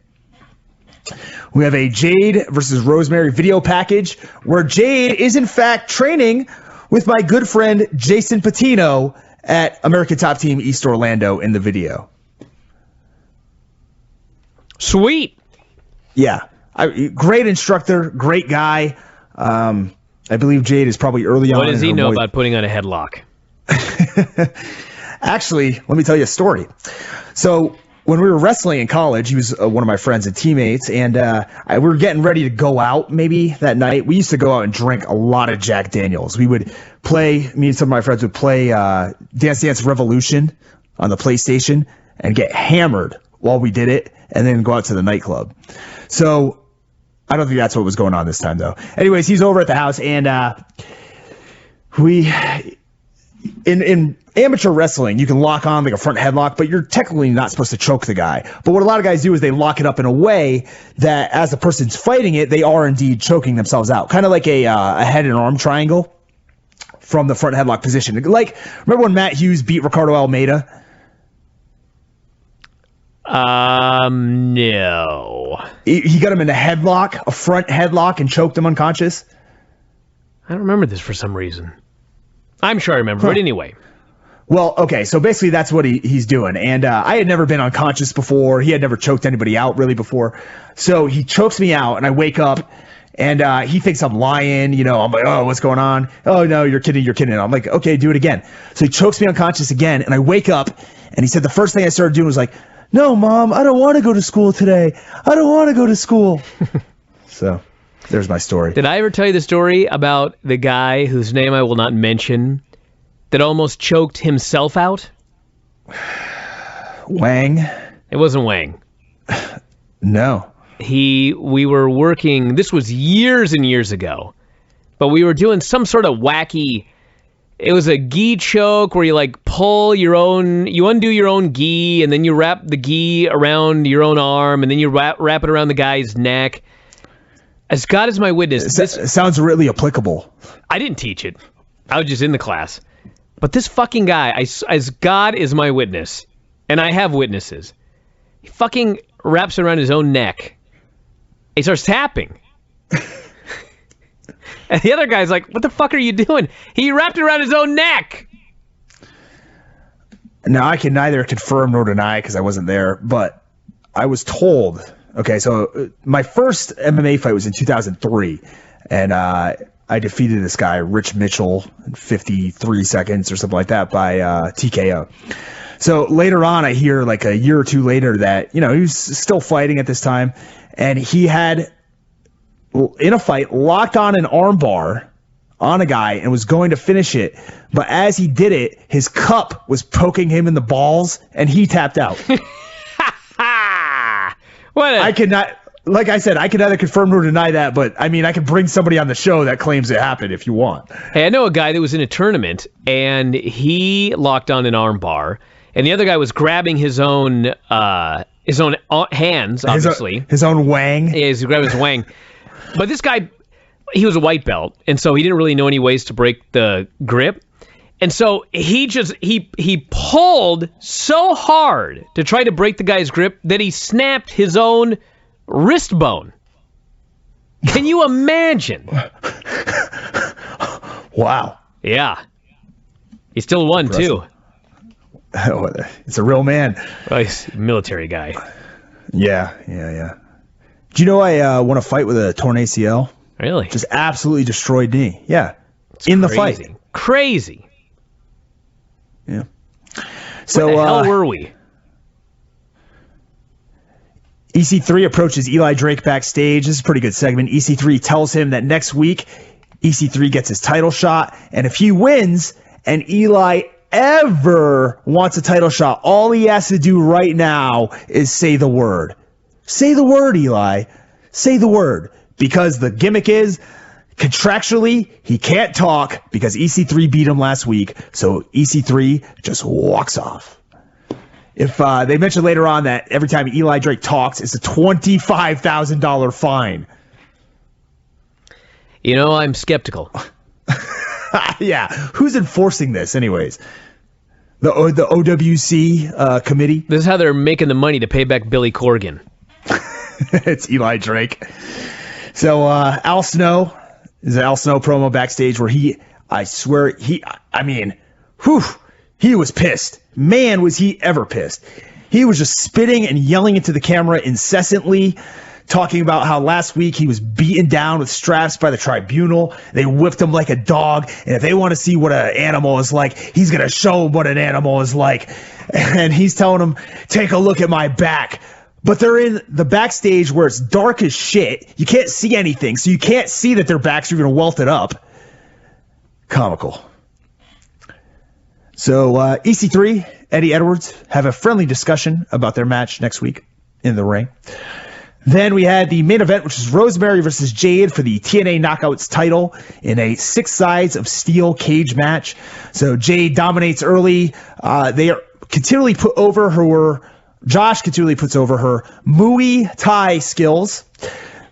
We have a Jade versus Rosemary video package where Jade is in fact training with my good friend Jason Patino at American Top Team East Orlando in the video. Sweet. Yeah. Great instructor, great guy. I believe Jade is probably early on. What does he know about putting on a headlock? Actually, let me tell you a story. So when we were wrestling in college, he was one of my friends and teammates, and we were getting ready to go out maybe that night. We used to go out and drink a lot of Jack Daniels. We would play, me and some of my friends would play Dance Dance Revolution on the PlayStation and get hammered while we did it, and then go out to the nightclub. So I don't think that's what was going on this time, though. Anyways, he's over at the house, and in amateur wrestling, you can lock on like a front headlock, but you're technically not supposed to choke the guy. But what a lot of guys do is they lock it up in a way that as the person's fighting it, they are indeed choking themselves out. Kind of like a head and arm triangle from the front headlock position. Like, remember when Matt Hughes beat Ricardo Almeida? No. He got him in a headlock, a front headlock, and choked him unconscious. I don't remember this for some reason. I'm sure I remember, but anyway. Well, okay, so basically that's what he's doing. And I had never been unconscious before. He had never choked anybody out really before. So he chokes me out, and I wake up, and he thinks I'm lying. You know, I'm like, oh, what's going on? Oh, no, you're kidding. I'm like, okay, do it again. So he chokes me unconscious again, and I wake up, and he said the first thing I started doing was like, no, Mom, I don't want to go to school today. I don't want to go to school. So there's my story. Did I ever tell you the story about the guy whose name I will not mention that almost choked himself out? Wang? It wasn't Wang. No. We were working, this was years and years ago, but we were doing some sort of wacky, it was a gi choke where you like pull your own, you undo your own gi, and then you wrap the gi around your own arm, and then you wrap it around the guy's neck. As God is my witness. This sounds really applicable. I didn't teach it. I was just in the class. But this fucking guy, as God is my witness, and I have witnesses, he fucking wraps around his own neck. He starts tapping. And the other guy's like, what the fuck are you doing? He wrapped it around his own neck. Now, I can neither confirm nor deny because I wasn't there, but I was told. Okay, so my first MMA fight was in 2003, and I defeated this guy, Rich Mitchell, in 53 seconds or something like that by TKO. So later on, I hear like a year or two later that, you know, he was still fighting at this time, and he had, in a fight, locked on an armbar on a guy and was going to finish it. But as he did it, his cup was poking him in the balls, and he tapped out. I could not, like I said, I could neither confirm nor deny that, but I mean, I could bring somebody on the show that claims it happened if you want. Hey, I know a guy that was in a tournament, and he locked on an arm bar, and the other guy was grabbing his own hands, obviously. His own wang? Yeah, he's grabbing his wang. But this guy, he was a white belt, and so he didn't really know any ways to break the grip. And so he pulled so hard to try to break the guy's grip that he snapped his own wrist bone. Can you imagine? Wow. Yeah. He still won, impressive. Too. It's a real man. Well, he's a military guy. Yeah. Do you know I won a fight with a torn ACL? Really? Just absolutely destroyed knee. Yeah. It's in crazy. The fight. Crazy. Yeah. So where the hell were we? EC3 approaches Eli Drake backstage. This is a pretty good segment. EC3 tells him that next week, EC3 gets his title shot, and if he wins, and Eli ever wants a title shot, all he has to do right now is say the word. Say the word, Eli. Say the word. Because the gimmick is, contractually, he can't talk because EC3 beat him last week, so EC3 just walks off. If they mentioned later on that every time Eli Drake talks, it's a $25,000 fine. You know, I'm skeptical. Yeah, who's enforcing this anyways? The OWC committee? This is how they're making the money to pay back Billy Corgan. It's Eli Drake. So Al Snow is an Al Snow promo backstage where he was pissed. Man, was he ever pissed. He was just spitting and yelling into the camera incessantly, talking about how last week he was beaten down with straps by the tribunal. They whipped him like a dog. And if they want to see what an animal is like, he's going to show them what an animal is like. And he's telling them, take a look at my back. But they're in the backstage where it's dark as shit. You can't see anything. So you can't see that their backs are even welted up. Comical. So EC3, Eddie Edwards have a friendly discussion about their match next week in the ring. Then we had the main event, which is Rosemary versus Jade for the TNA Knockouts title in a 6 sides of steel cage match. So Jade dominates early. They are continually put over her. Josh continually puts over her Muay Thai skills.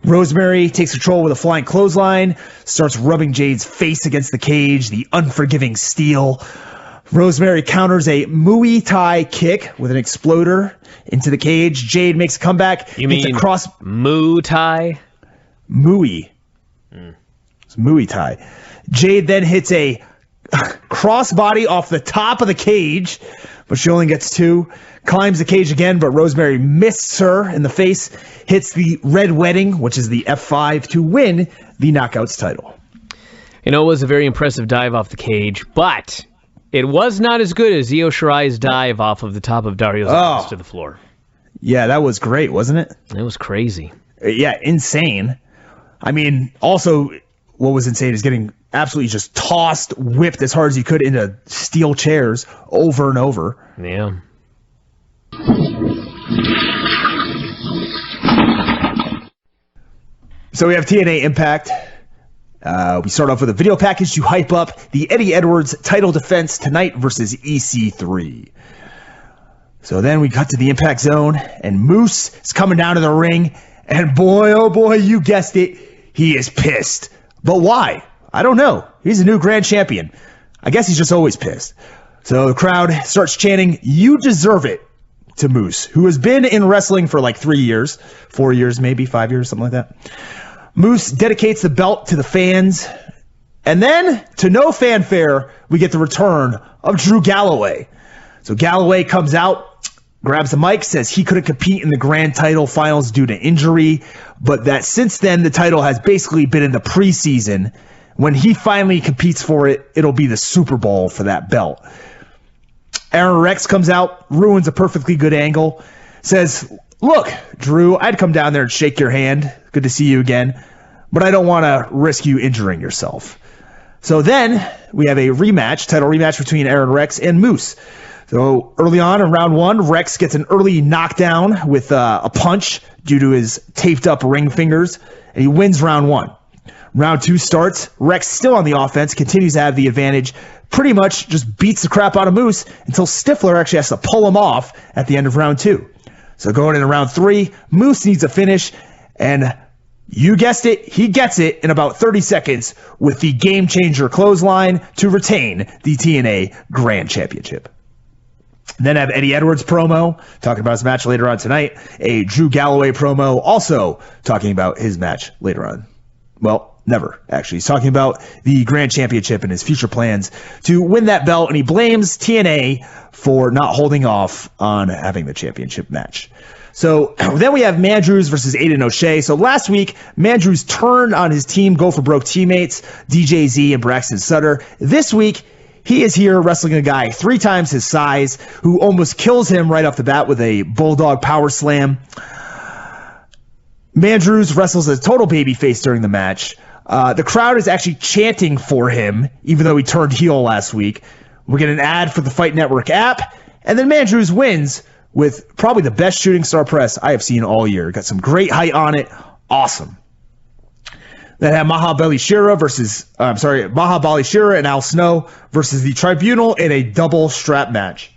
Rosemary takes control with a flying clothesline, starts rubbing Jade's face against the cage, the unforgiving steel. Rosemary counters a Muay Thai kick with an exploder into the cage. Jade makes a comeback. You mean Muay Thai? Muay. It's Muay Thai. Jade then hits a crossbody off the top of the cage, but she only gets 2. Climbs the cage again, but Rosemary misses her in the face. Hits the Red Wedding, which is the F5, to win the Knockouts title. You know, it was a very impressive dive off the cage, but it was not as good as Io Shirai's dive off of the top of Dario's office to the floor. Yeah, that was great, wasn't it? It was crazy. Yeah, insane. I mean, also, what was insane is getting absolutely just tossed, whipped as hard as you could into steel chairs over and over. Yeah. So we have TNA Impact. We start off with a video package to hype up the Eddie Edwards title defense tonight versus EC3. So then we cut to the Impact Zone, and Moose is coming down to the ring, and boy, oh boy, you guessed it, he is pissed. But why? I don't know. He's a new grand champion. I guess he's just always pissed. So the crowd starts chanting, "You deserve it," to Moose, who has been in wrestling for like 3 years, 4 years, maybe 5 years, something like that. Moose dedicates the belt to the fans. And then, to no fanfare, we get the return of Drew Galloway. So Galloway comes out, grabs the mic, says he couldn't compete in the grand title finals due to injury, but that since then the title has basically been in the preseason. When he finally competes for it, it'll be the Super Bowl for that belt. Aron Rex comes out, ruins a perfectly good angle, says, "Look, Drew, I'd come down there and shake your hand. Good to see you again. But I don't want to risk you injuring yourself." So then we have a rematch, title rematch between Aron Rex and Moose. So early on in round 1, Rex gets an early knockdown with a punch due to his taped up ring fingers, and he wins round 1. Round 2 starts. Rex still on the offense, continues to have the advantage, pretty much just beats the crap out of Moose until Stifler actually has to pull him off at the end of round 2. So going into round 3, Moose needs a finish, and you guessed it, he gets it in about 30 seconds with the Game Changer clothesline to retain the TNA Grand Championship. Then have Eddie Edwards promo, talking about his match later on tonight. A Drew Galloway promo, also talking about his match later on. Well, never, actually. He's talking about the Grand Championship and his future plans to win that belt, and he blames TNA for not holding off on having the championship match. So then we have Mandrews versus Aiden O'Shea. So last week, Mandrews turned on his team Go for Broke teammates, DJZ and Braxton Sutter. This week, he is here wrestling a guy 3 times his size who almost kills him right off the bat with a bulldog power slam. Mandrews wrestles as a total babyface during the match. The crowd is actually chanting for him, even though he turned heel last week. We get an ad for the Fight Network app, and then Mandrews wins with probably the best shooting star press I have seen all year. Got some great height on it. Awesome. Then have Mahabali Shera and Al Snow versus the Tribunal in a double strap match.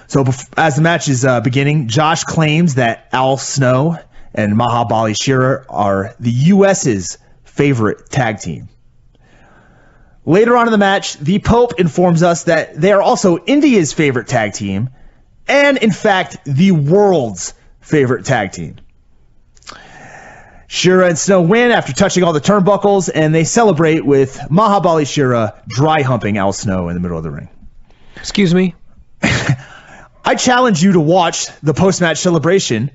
So as the match is beginning, Josh claims that Al Snow and Mahabali Shera are the U.S.'s favorite tag team. Later on in the match, the Pope informs us that they are also India's favorite tag team, and in fact, the world's favorite tag team. Shera and Snow win after touching all the turnbuckles, and they celebrate with Mahabali Shera dry humping Al Snow in the middle of the ring. Excuse me? I challenge you to watch the post-match celebration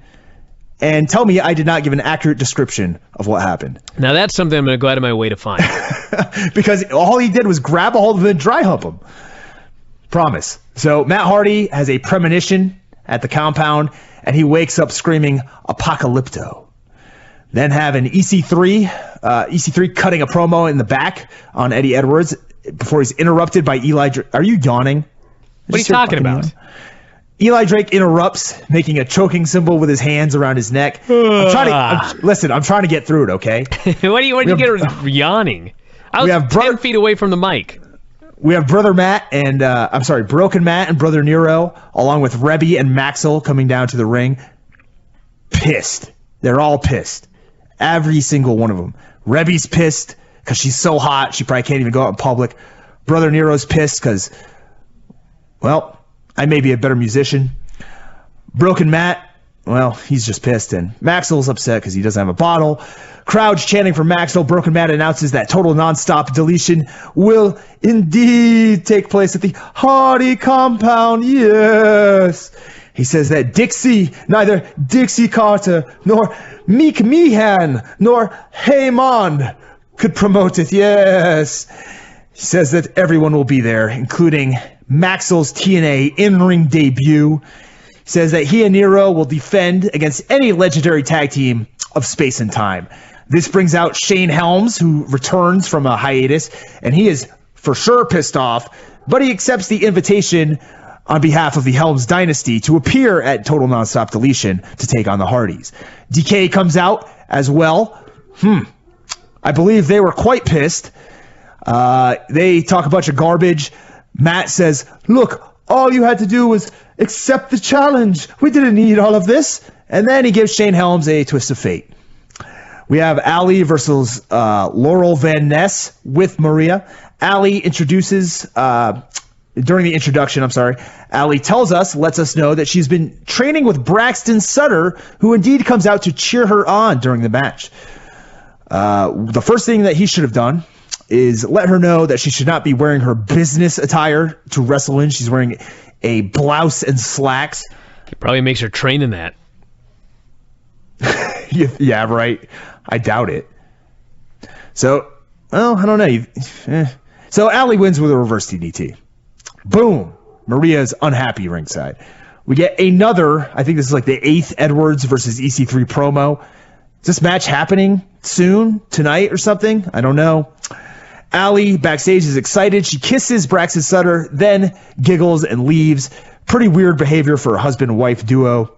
and tell me I did not give an accurate description of what happened. Now that's something I'm going to go out of my way to find. Because all he did was grab a hold of him and dry hump him. Promise. So Matt Hardy has a premonition at the compound, and he wakes up screaming, Apocalypto. Then have an EC3 cutting a promo in the back on Eddie Edwards before he's interrupted by Eli Drake. Are you yawning? What are you talking about? Eli Drake interrupts, making a choking symbol with his hands around his neck. I'm trying to get through it, okay? What do you get yawning? I was 10 feet away from the mic. We have Broken Matt and Brother Nero, along with Rebby and Maxwell coming down to the ring. Pissed. They're all pissed. Every single one of them. Rebby's pissed because she's so hot she probably can't even go out in public. Brother Nero's pissed because, well, I may be a better musician. Broken Matt, well, he's just pissed. And Maxwell's upset because he doesn't have a bottle. Crowd's chanting for Maxwell. Broken Matt announces that Total Nonstop Deletion will indeed take place at the Hardy compound. Yes. He says that neither Dixie Carter nor Meek Meehan nor Heyman could promote it. Yes. He says that everyone will be there, including Maxwell's TNA in-ring debut. He says that he and Nero will defend against any legendary tag team of space and time. This brings out Shane Helms, who returns from a hiatus, and he is for sure pissed off, but he accepts the invitation on behalf of the Helms dynasty to appear at Total Nonstop Deletion to take on the Hardys. DK comes out as well. I believe they were quite pissed. They talk a bunch of garbage. Matt says, look, all you had to do was accept the challenge. We didn't need all of this. And then he gives Shane Helms a twist of fate. We have Ali versus Laurel Van Ness with Maria. Ali introduces... During the introduction, Ali lets us know that she's been training with Braxton Sutter, who indeed comes out to cheer her on during the match. The first thing that he should have done is let her know that she should not be wearing her business attire to wrestle in. She's wearing a blouse and slacks. It probably makes her train in that. Yeah, right. I doubt it. So, well, I don't know. So Ali wins with a reverse DDT. Boom. Maria's unhappy ringside. We get another, I think this is like the 8th Edwards versus EC3 promo. Is this match happening soon? Tonight or something? I don't know. Ali backstage is excited. She kisses Braxton Sutter, then giggles and leaves. Pretty weird behavior for a husband-wife duo.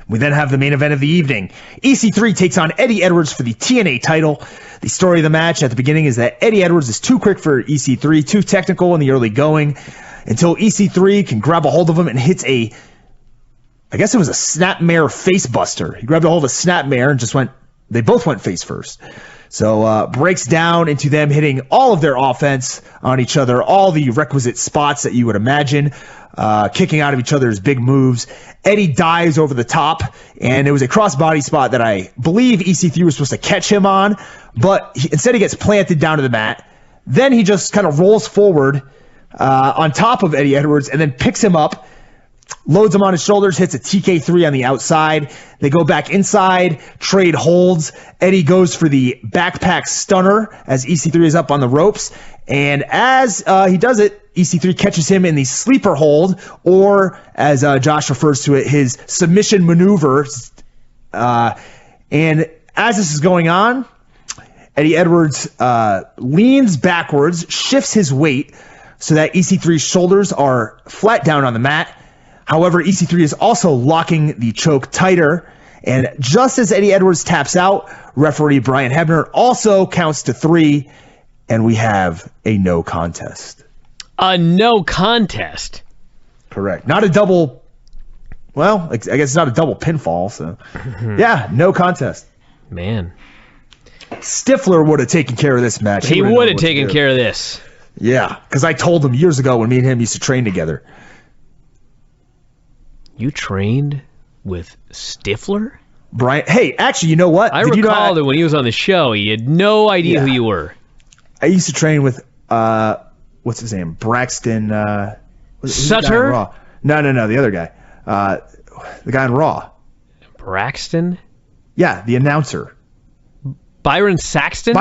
We then have the main event of the evening. EC3 takes on Eddie Edwards for the TNA title. The story of the match at the beginning is that Eddie Edwards is too quick for EC3, too technical in the early going, until EC3 can grab a hold of him and hits I guess it was a snapmare face buster. He grabbed a hold of snapmare and they both went face first. So breaks down into them hitting all of their offense on each other, all the requisite spots that you would imagine, kicking out of each other's big moves. Eddie dives over the top, and it was a crossbody spot that I believe EC3 was supposed to catch him on, but instead he gets planted down to the mat. Then he just kind of rolls forward on top of Eddie Edwards and then picks him up, loads him on his shoulders, hits a TK3 on the outside. They go back inside, trade holds. Eddie goes for the backpack stunner as EC3 is up on the ropes. And as he does it, EC3 catches him in the sleeper hold, or as Josh refers to it, his submission maneuver. And as this is going on, Eddie Edwards leans backwards, shifts his weight so that EC3's shoulders are flat down on the mat. However, EC3 is also locking the choke tighter. And just as Eddie Edwards taps out, referee Brian Hebner also counts to 3, and we have a no contest. A no contest? Correct. Not a double... Well, I guess it's not a double pinfall, so... Yeah, no contest. Man. Stifler would have taken care of this match. He would have taken care of this. Yeah, because I told him years ago when me and him used to train together. You trained with Stifler? Brian, hey, actually, you know what? I recall that when he was on the show, he had no idea who you were. I used to train with, what's his name? Braxton, Sutter? No, the other guy. The guy on Raw. Braxton? Yeah, the announcer. Byron Saxton?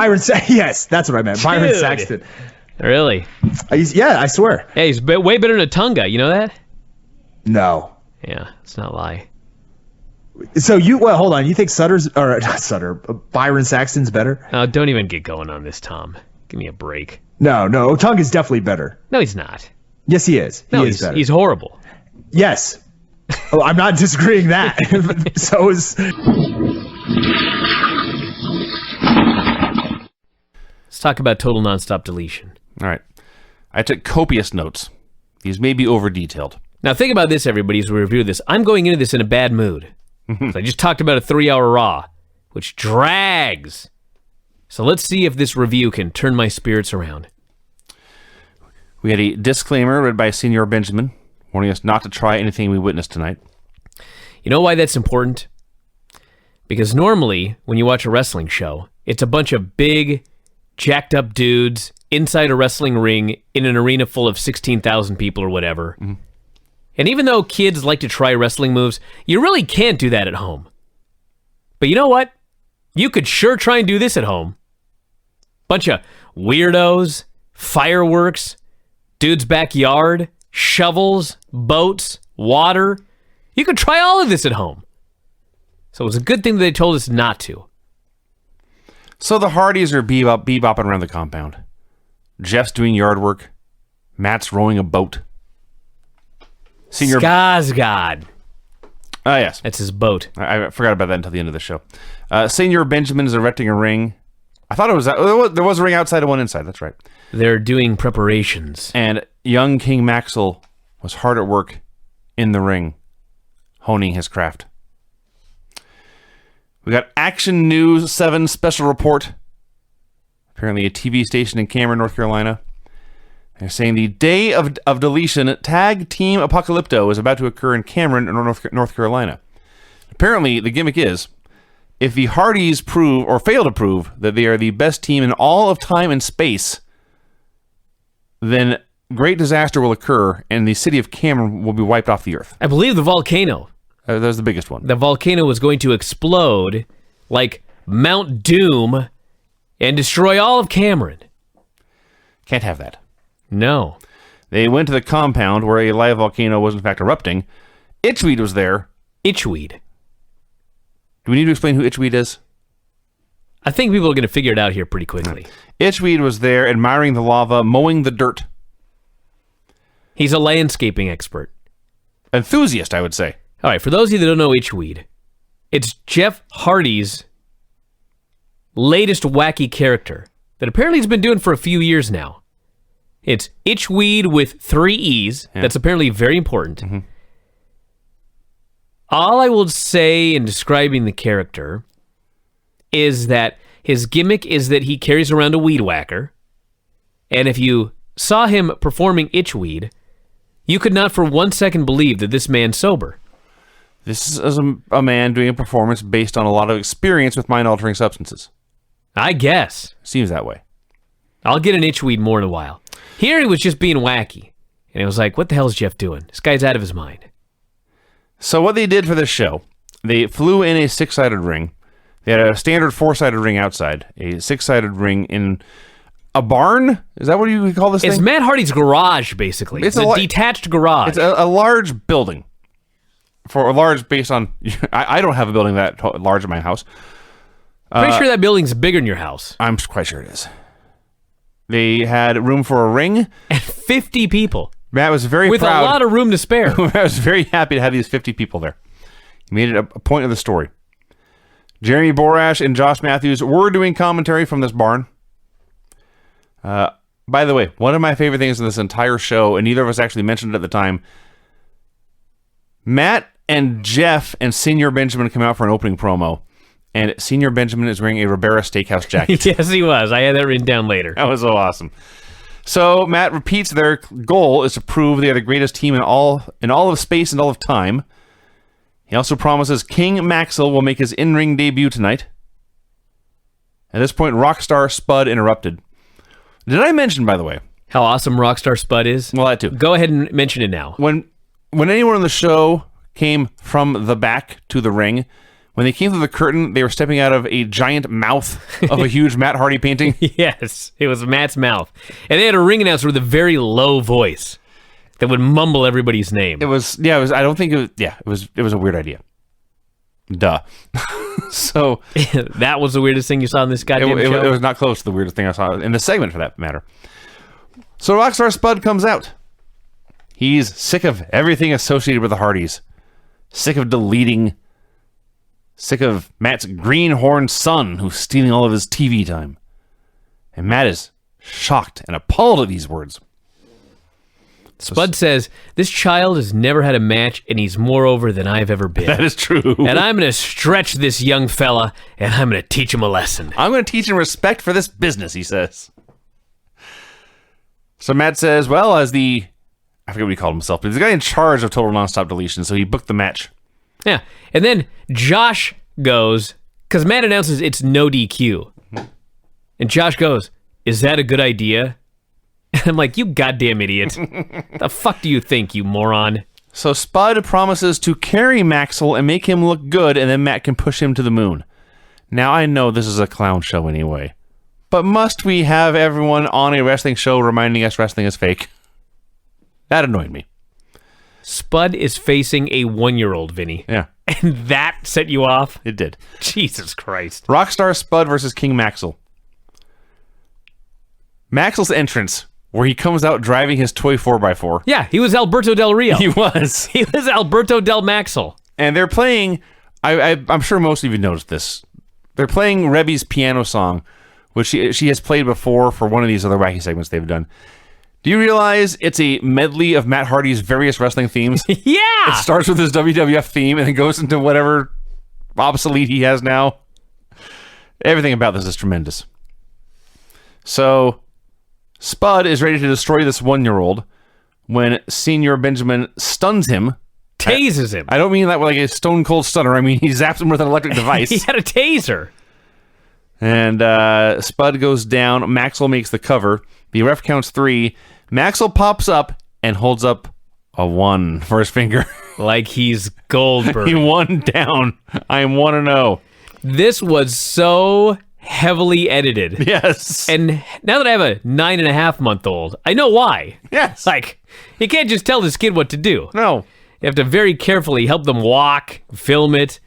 Yes, that's what I meant. Dude. Byron Saxton. Really? I swear. Hey, he's way better than Tunga. You know that? No. Yeah, let's not lie. So hold on. You think Byron Saxton's better? Oh, don't even get going on this, Tom. Give me a break. No, Tunga's definitely better. No, he's not. Yes, he is. He's better. He's horrible. Yes. Oh, I'm not disagreeing that. So is... Let's talk about Total Nonstop Deletion. All right. I took copious notes. These may be over-detailed. Now think about this, everybody, as we review this. I'm going into this in a bad mood. So I just talked about a 3-hour Raw, which drags. So let's see if this review can turn my spirits around. We had a disclaimer read by Senor Benjamin, warning us not to try anything we witnessed tonight. You know why that's important? Because normally, when you watch a wrestling show, it's a bunch of big, jacked up dudes inside a wrestling ring in an arena full of 16,000 people or whatever. Mm-hmm. And even though kids like to try wrestling moves, you really can't do that at home. But you know what? You could sure try and do this at home. Bunch of weirdos, fireworks, dude's backyard, shovels, boats, water. You could try all of this at home. So it was a good thing that they told us not to. So the Hardys are bebopping around the compound. Jeff's doing yard work. Matt's rowing a boat. Skarsgård. Yes. That's his boat. I forgot about that until the end of the show. Senor Benjamin is erecting a ring. I thought it was that. There was a ring outside and one inside. That's right. They're doing preparations. And young King Maxwell was hard at work in the ring, honing his craft. We got Action News 7 special report. Apparently a TV station in Cameron, North Carolina. They're saying the day of deletion tag team apocalypto is about to occur in Cameron, North Carolina. Apparently, the gimmick is, if the Hardys prove or fail to prove that they are the best team in all of time and space, then great disaster will occur and the city of Cameron will be wiped off the earth. I believe the volcano. That was the biggest one. The volcano was going to explode like Mount Doom and destroy all of Cameron. Can't have that. No. They went to the compound where a live volcano was in fact erupting. Itchweed was there. Itchweed. Do we need to explain who Itchweed is? I think people are going to figure it out here pretty quickly. Itchweed was there admiring the lava, mowing the dirt. He's a landscaping expert. Enthusiast, I would say. All right, for those of you that don't know Itchweed, it's Jeff Hardy's latest wacky character that apparently he's been doing for a few years now. It's Itchweed with 3 E's. Yeah. That's apparently very important. Mm-hmm. All I will say in describing the character is that his gimmick is that he carries around a weed whacker, and if you saw him performing Itchweed, you could not for 1 second believe that this man's sober. This is a man doing a performance based on a lot of experience with mind-altering substances. I guess. Seems that way. I'll get an Itchweed more in a while. Here he was just being wacky, and it was like, what the hell is Jeff doing? This guy's out of his mind. So what they did for this show, they flew in a 6-sided ring. They had a standard 4-sided ring outside, a 6-sided ring in a barn? Is that what you would call this thing? It's Matt Hardy's garage, basically. It's a detached garage. It's a large building for a large based on, I don't have a building that large in my house. Pretty sure that building's bigger than your house. I'm quite sure it is. They had room for a ring. And 50 people. Matt was very with proud. With a lot of room to spare. I was very happy to have these 50 people there. He made it a point of the story. Jeremy Borash and Josh Matthews were doing commentary from this barn. By the way, one of my favorite things in this entire show, and neither of us actually mentioned it at the time, Matt and Jeff and Senor Benjamin come out for an opening promo, and Senor Benjamin is wearing a Ribera Steakhouse jacket. Yes, he was. I had that written down later. That was so awesome. So Matt repeats their goal is to prove they are the greatest team in all of space and all of time. He also promises King Maxwell will make his in-ring debut tonight. At this point, Rockstar Spud interrupted. Did I mention, by the way, how awesome Rockstar Spud is? Well, that too. Go ahead and mention it now. When anyone on the show came from the back to the ring, when they came through the curtain, they were stepping out of a giant mouth of a huge Matt Hardy painting. Yes, it was Matt's mouth. And they had a ring announcer with a very low voice that would mumble everybody's name. It was I don't think it was a weird idea. Duh. So that was the weirdest thing you saw in this goddamn show? It was not close to the weirdest thing I saw in the segment, for that matter. So Rockstar Spud comes out. He's sick of everything associated with the Hardys. Sick of deleting. Sick of Matt's greenhorn son who's stealing all of his TV time. And Matt is shocked and appalled at these words. Spud says, this child has never had a match, and he's more over than I've ever been. That is true. And I'm going to stretch this young fella, and I'm going to teach him a lesson. I'm going to teach him respect for this business, he says. So Matt says, well, I forget what he called himself, but he's the guy in charge of Total Nonstop Deletion, so he booked the match. Yeah, and then Josh goes, because Matt announces it's no DQ. And Josh goes, is that a good idea? And I'm like, you goddamn idiot. The fuck do you think, you moron? So Spud promises to carry Maxwell and make him look good, and then Matt can push him to the moon. Now, I know this is a clown show anyway, but must we have everyone on a wrestling show reminding us wrestling is fake? That annoyed me. Spud is facing a 1-year-old, Vinny. Yeah. And that set you off? It did. Jesus Christ. Rockstar Spud versus King Maxwell. Maxwell's entrance, where he comes out driving his toy 4x4. Yeah, he was Alberto Del Rio. He was. He was Alberto Del Maxwell. And they're playing, I'm sure most of you noticed this, they're playing Rebby's piano song, which she has played before for one of these other wacky segments they've done. Do you realize it's a medley of Matt Hardy's various wrestling themes? Yeah! It starts with his WWF theme and then goes into whatever obsolete he has now. Everything about this is tremendous. So Spud is ready to destroy this 1-year-old when Senor Benjamin stuns him. Tases him. I don't mean that like a stone cold stunner. I mean he zaps him with an electric device. He had a taser. And Spud goes down. Maxwell makes the cover. The ref counts 3. Maxwell pops up and holds up a 1 for his finger. Like he's Goldberg. He won down. I am 1-0. This was so heavily edited. Yes. And now that I have a 9.5-month-old, I know why. Yes. Like, you can't just tell this kid what to do. No. You have to very carefully help them walk, film it,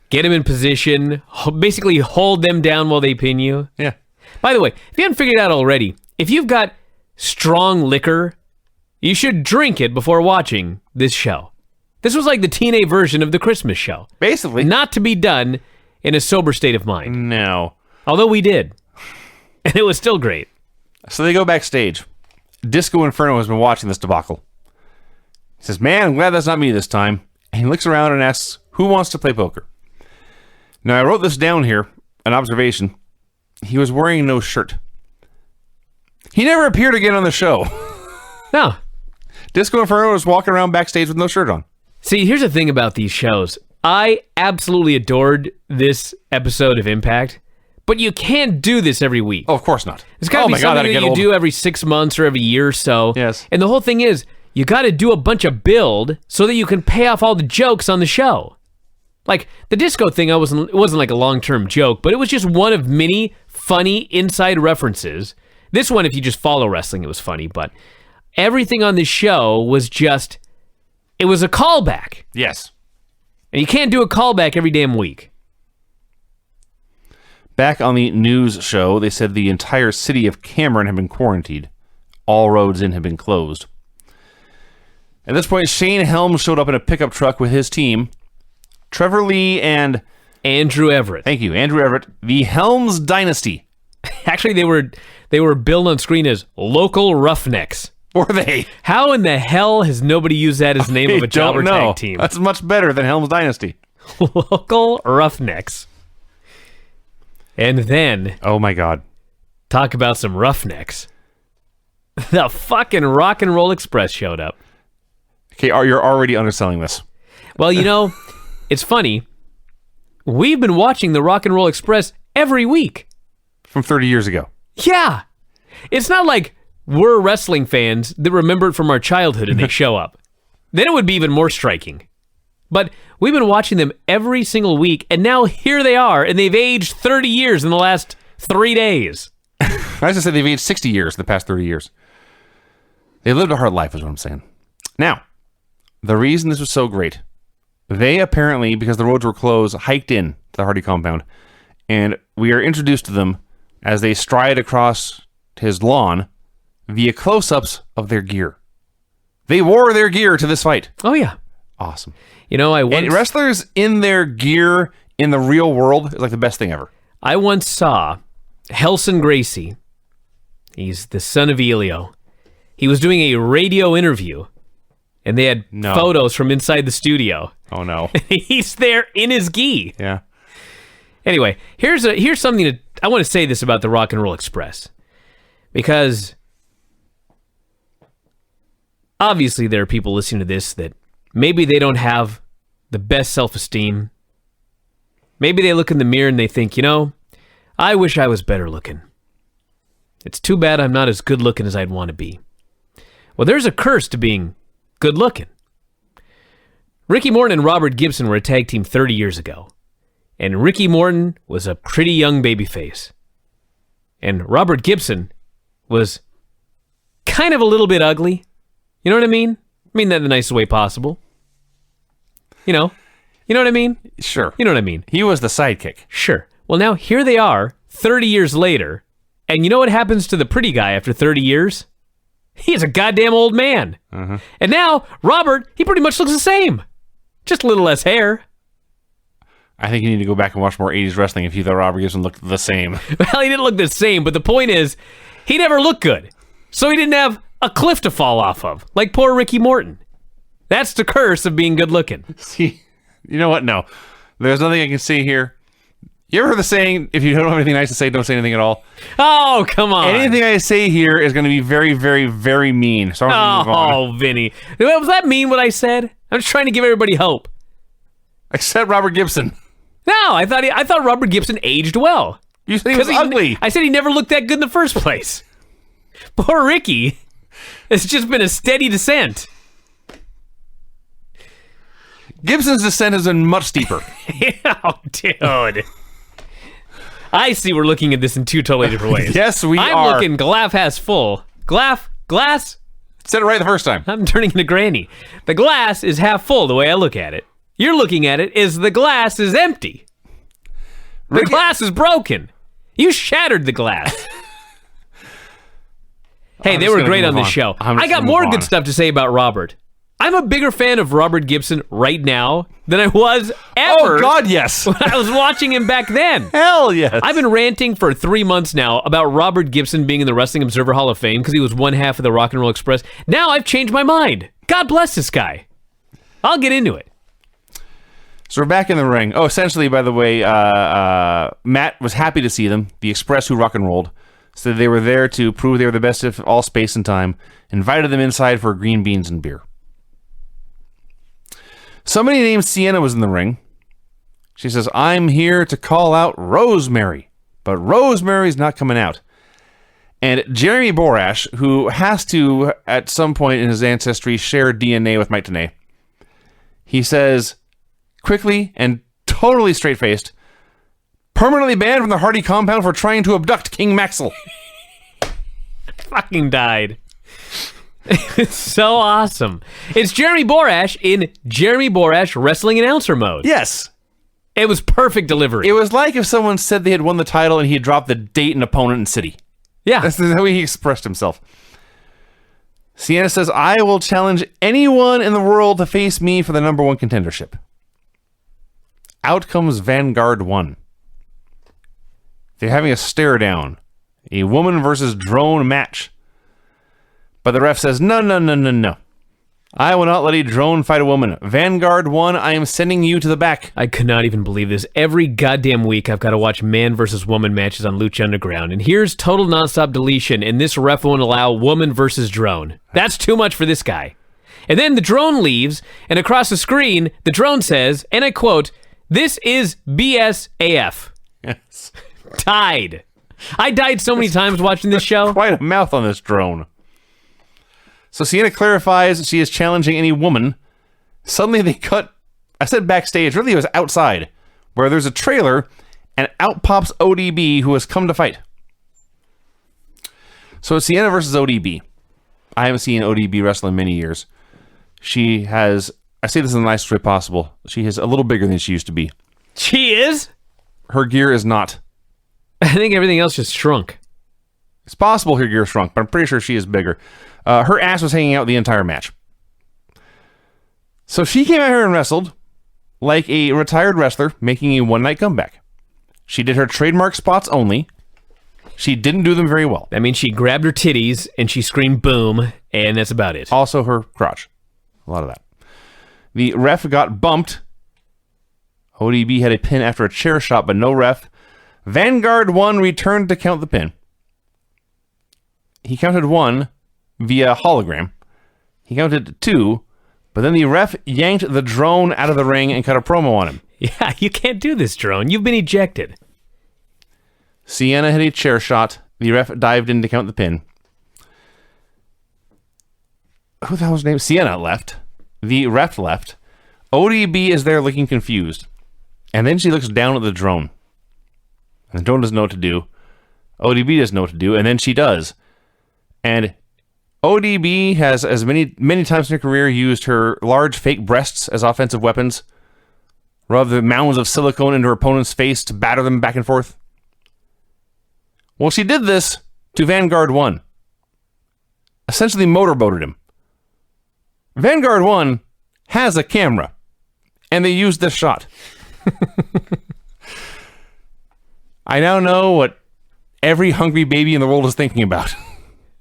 get them in position, basically hold them down while they pin you. Yeah. By the way, if you haven't figured it out already, if you've got strong liquor, you should drink it before watching this show. This was like the TNA version of the Christmas show. Basically. Not to be done in a sober state of mind. No. Although we did. And it was still great. So they go backstage. Disco Inferno has been watching this debacle. He says, man, I'm glad that's not me this time. And he looks around and asks, who wants to play poker? Now, I wrote this down here, an observation. He was wearing no shirt. He never appeared again on the show. No. Disco Inferno was walking around backstage with no shirt on. See, here's the thing about these shows. I absolutely adored this episode of Impact, but you can't do this every week. Oh, of course not. It's got to be something that you do every 6 months or every year or so. Yes. And the whole thing is, you got to do a bunch of build so that you can pay off all the jokes on the show. Like, the disco thing, it wasn't like a long-term joke, but it was just one of many funny inside references. This one, if you just follow wrestling, it was funny, but everything on this show was just, it was a callback. Yes. And you can't do a callback every damn week. Back on the news show, they said the entire city of Cameron had been quarantined. All roads in had been closed. At this point, Shane Helms showed up in a pickup truck with his team. Trevor Lee and... Andrew Everett. Thank you, Andrew Everett. The Helms Dynasty. Actually, they were billed on screen as local roughnecks. Were they? How in the hell has nobody used that as the name of a jobber tag team? That's much better than Helms Dynasty. Local roughnecks. And then... Oh my God. Talk about some roughnecks. The fucking Rock and Roll Express showed up. Okay, you're already underselling this. Well, you know, it's funny. We've been watching the Rock and Roll Express every week. From 30 years ago. Yeah. It's not like we're wrestling fans that remember it from our childhood and they show up. Then it would be even more striking. But we've been watching them every single week, and now here they are, and they've aged 30 years in the last 3 days. I was to say they've aged 60 years in the past 30 years. They lived a hard life, is what I'm saying. Now, the reason this was so great, they apparently, because the roads were closed, hiked in to the Hardy compound, and we are introduced to them as they stride across his lawn via close-ups of their gear. They wore their gear to this fight. Oh, yeah. Awesome. You know, And wrestlers in their gear in the real world is like the best thing ever. I once saw Helson Gracie. He's the son of Elio. He was doing a radio interview, and they had photos from inside the studio. Oh, no. He's there in his gi. Yeah. Anyway, here's something that I want to say this about the Rock and Roll Express. Because obviously there are people listening to this that maybe they don't have the best self-esteem. Maybe they look in the mirror and they think, you know, I wish I was better looking. It's too bad I'm not as good looking as I'd want to be. Well, there's a curse to being good looking. Ricky Morton and Robert Gibson were a tag team 30 years ago. And Ricky Morton was a pretty young babyface. And Robert Gibson was kind of a little bit ugly. You know what I mean? I mean that in the nicest way possible. You know what I mean? Sure. You know what I mean? He was the sidekick. Sure. Well, now here they are, 30 years later, and you know what happens to the pretty guy after 30 years? He's a goddamn old man. Uh-huh. And now, Robert, he pretty much looks the same. Just a little less hair. I think you need to go back and watch more 80s wrestling if you thought Robert Gibson looked the same. Well, he didn't look the same, but the point is, he never looked good. So he didn't have a cliff to fall off of, like poor Ricky Morton. That's the curse of being good looking. See, you know what? No. There's nothing I can say here. You ever heard the saying, if you don't have anything nice to say, don't say anything at all? Oh, come on. Anything I say here is going to be very, very, very mean. So I'm going to move on. Oh, Vinny. Was that mean what I said? I'm just trying to give everybody hope. Except Robert Gibson. No, I thought Robert Gibson aged well. You said he was ugly. I said he never looked that good in the first place. Poor Ricky. It's just been a steady descent. Gibson's descent has been much steeper. Oh, dude. I see we're looking at this in two totally different ways. Yes, we are. I'm looking glass full. Glass? Said it right the first time. I'm turning into Granny. The glass is half full the way I look at it. You're looking at it as the glass is empty. The glass is broken. You shattered the glass. Hey, they were great on this show. I got more good stuff to say about Robert. I'm a bigger fan of Robert Gibson right now than I was ever. Oh, God, yes. When I was watching him back then. Hell yes. I've been ranting for 3 months now about Robert Gibson being in the Wrestling Observer Hall of Fame because he was one half of the Rock and Roll Express. Now I've changed my mind. God bless this guy. I'll get into it. So we're back in the ring. Oh, essentially, by the way, Matt was happy to see them, the Express who rock and rolled. So they were there to prove they were the best of all space and time. Invited them inside for green beans and beer. Somebody named Sienna was in the ring. She says, I'm here to call out Rosemary. But Rosemary's not coming out. And Jeremy Borash, who has to, at some point in his ancestry, share DNA with Mike Tenay, he says, quickly and totally straight-faced, permanently banned from the Hardy compound for trying to abduct King Maxwell. Fucking died. It's so awesome. It's Jeremy Borash in Jeremy Borash wrestling announcer mode. Yes. It was perfect delivery. It was like if someone said they had won the title and he had dropped the date and opponent and city. Yeah. That's the way he expressed himself. Sienna says, I will challenge anyone in the world to face me for the number one contendership. Out comes Vanguard 1. They're having a stare down. A woman versus drone match. But the ref says, no. I will not let a drone fight a woman. Vanguard 1, I am sending you to the back. I could not even believe this. Every goddamn week I've got to watch man versus woman matches on Lucha Underground. And here's Total Nonstop Deletion, and this ref won't allow woman versus drone. That's too much for this guy. And then the drone leaves, and across the screen, the drone says, and I quote, "This is BS AF." Yes. Died. I died so many times watching this show. Quite a mouth on this drone. So Sienna clarifies she is challenging any woman. Suddenly they cut, I said backstage, really it was outside, where there's a trailer, and out pops ODB, who has come to fight. So it's Sienna versus ODB. I haven't seen ODB wrestle in many years. She has, I say this in the nicest way possible, she is a little bigger than she used to be. She is? Her gear is not. I think everything else just shrunk. It's possible her gear shrunk, but I'm pretty sure she is bigger. Her ass was hanging out the entire match. So she came out here and wrestled like a retired wrestler making a one-night comeback. She did her trademark spots only. She didn't do them very well. That means she grabbed her titties and she screamed boom, and that's about it. Also her crotch. A lot of that. The ref got bumped. ODB had a pin after a chair shot, but no ref. Vanguard 1 returned to count the pin. He counted 1 via hologram. He counted 2, but then the ref yanked the drone out of the ring and cut a promo on him. Yeah, you can't do this, drone. You've been ejected. Sienna had a chair shot. The ref dived in to count the pin. Who the hell was his name? Sienna left. The ref left. ODB is there looking confused. And then she looks down at the drone. And the drone doesn't know what to do. ODB doesn't know what to do. And then she does. And ODB has, as many times in her career, used her large fake breasts as offensive weapons. Rub the mounds of silicone into her opponent's face to batter them back and forth. Well, she did this to Vanguard 1. Essentially motorboated him. Vanguard 1 has a camera. And they used this shot. I now know what every hungry baby in the world is thinking about.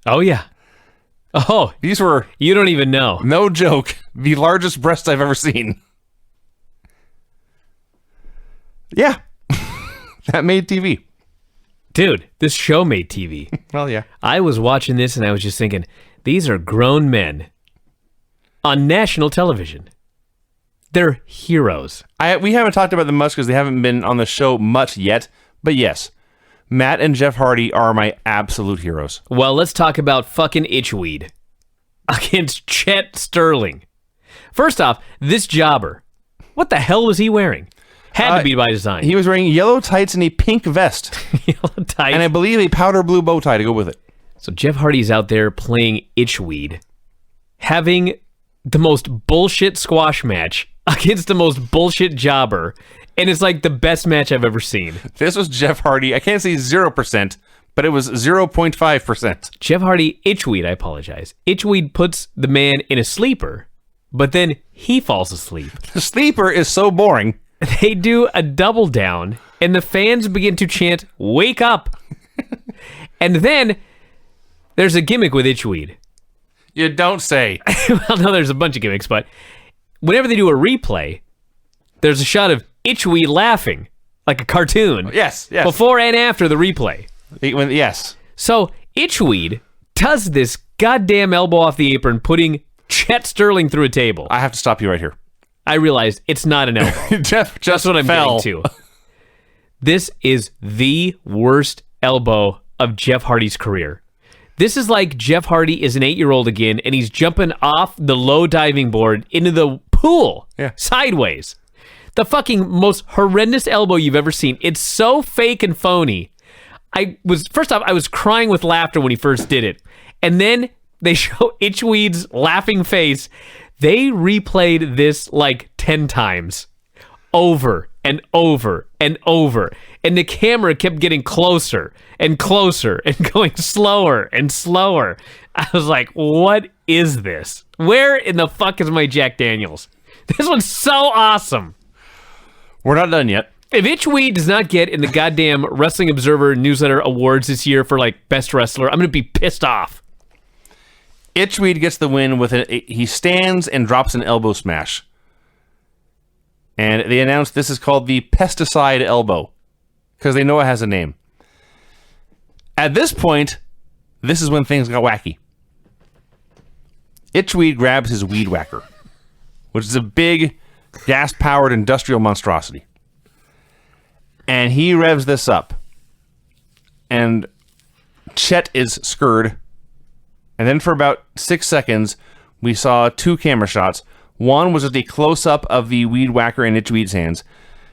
Oh, yeah. Oh, These were, you don't even know. no joke, the largest breasts I've ever seen. Yeah. That made TV. Dude, this show made TV. Well, yeah. I was watching this and I was just thinking, these are grown men on national television. They're heroes. We haven't talked about them much because they haven't been on the show much yet. But yes, Matt and Jeff Hardy are my absolute heroes. Well, let's talk about fucking Itchweed against Chet Sterling. First off, this jobber, what the hell was he wearing? Had to be by design. He was wearing yellow tights and a pink vest. Yellow tights. And I believe a powder blue bow tie to go with it. So Jeff Hardy's out there playing Itchweed, having the most bullshit squash match against the most bullshit jobber, and it's like the best match I've ever seen. This was Jeff Hardy. I can't say 0%, but it was 0.5%. Jeff Hardy, Itchweed, I apologize. Itchweed puts the man in a sleeper, but then he falls asleep. The sleeper is so boring. They do a double down, and the fans begin to chant, "Wake up!" And then there's a gimmick with Itchweed. You don't say. Well, no, there's a bunch of gimmicks, but whenever they do a replay, there's a shot of Itchweed laughing, like a cartoon. Yes. Before and after the replay. Yes. So Itchweed does this goddamn elbow off the apron, putting Chet Sterling through a table. I have to stop you right here. I realized it's not an elbow. Jeff just That's what I'm fell. getting to. This is the worst elbow of Jeff Hardy's career. This is like Jeff Hardy is an 8-year-old again, and he's jumping off the low diving board into the pool sideways. The fucking most horrendous elbow you've ever seen. It's so fake and phony. First off, I was crying with laughter when he first did it. And then They show Itchweed's laughing face. They replayed this like 10 times. Over and over and over. And the camera kept getting closer and closer and going slower and slower. I was like, what is this? Where in the fuck is my Jack Daniels? This one's so awesome. We're not done yet. If Itchweed does not get in the goddamn Wrestling Observer newsletter awards this year for like best wrestler, I'm going to be pissed off. Itchweed gets the win with he stands and drops an elbow smash. And they announced this is called the pesticide elbow because they know it has a name. At this point, this is when things got wacky. Itchweed grabs his weed whacker, which is a big gas-powered industrial monstrosity. And he revs this up. And Chet is scurred. And then for about 6 seconds, we saw 2 camera shots. One was just a close-up of the weed whacker in Itchweed's hands.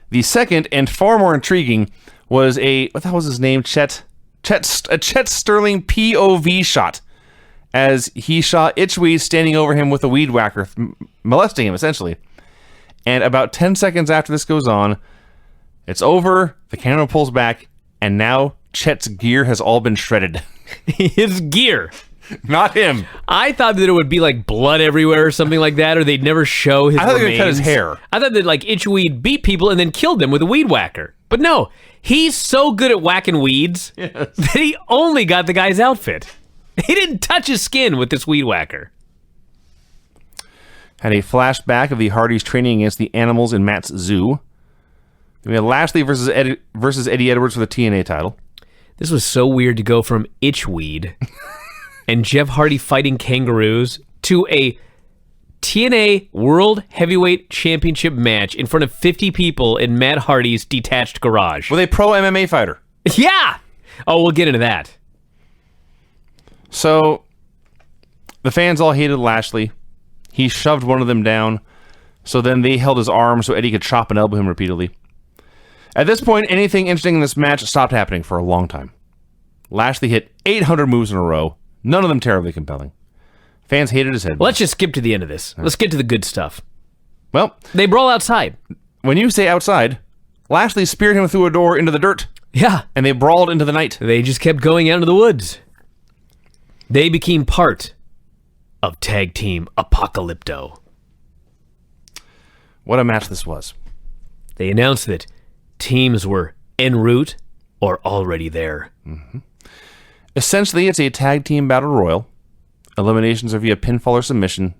The second, and far more intriguing, was what the hell was his name? Chet Sterling POV shot, as he shot Itchweed standing over him with a weed whacker, molesting him, essentially. And about 10 seconds after this goes on, it's over, the camera pulls back, and now Chet's gear has all been shredded. His gear. Not him. I thought that it would be like blood everywhere or something like that, or they'd never show his I thought remains. they would cut his hair. I thought that like Itchweed beat people and then killed them with a weed whacker. But no, he's so good at whacking weeds that he only got the guy's outfit. He didn't touch his skin with this weed whacker. Had a flashback of the Hardys training against the animals in Matt's zoo. We had Lashley versus Eddie Edwards for the TNA title. This was so weird to go from Itchweed and Jeff Hardy fighting kangaroos to a TNA World Heavyweight Championship match in front of 50 people in Matt Hardy's detached garage. With a pro MMA fighter. Yeah! Oh, we'll get into that. So, the fans all hated Lashley. He shoved one of them down. So then they held his arm so Eddie could chop and elbow him repeatedly. At this point, anything interesting in this match stopped happening for a long time. Lashley hit 800 moves in a row. None of them terribly compelling. Fans hated his head. Let's just skip to the end of this. Let's get to the good stuff. Well, they brawl outside. When you say outside, Lashley speared him through a door into the dirt. Yeah. And they brawled into the night. They just kept going out into the woods. They became part of Tag Team Apocalypto. What a match this was. They announced that teams were en route or already there. Mm-hmm. Essentially, it's a tag team battle royal. Eliminations are via pinfall or submission,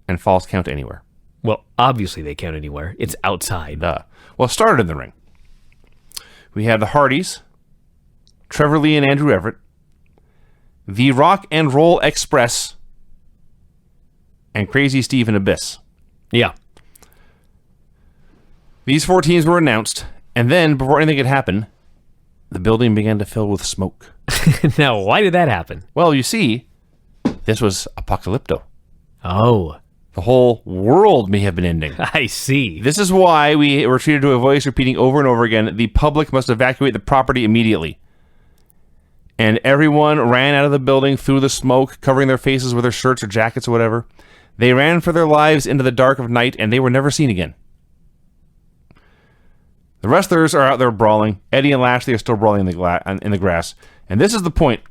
and falls count anywhere. Well, obviously they count anywhere. It's outside. Well, it started in the ring. We had the Hardys, Trevor Lee and Andrew Everett, the Rock and Roll Express, and Crazy Steve and Abyss. Yeah. These 4 teams were announced, and then, before anything could happen, the building began to fill with smoke. Now, why did that happen? Well, you see, this was Apocalypto. Oh. The whole world may have been ending. I see. This is why we were treated to a voice repeating over and over again, the public must evacuate the property immediately. And everyone ran out of the building through the smoke, covering their faces with their shirts or jackets or whatever. They ran for their lives into the dark of night, and they were never seen again. The wrestlers are out there brawling. Eddie and Lashley are still brawling in the grass. And this is the point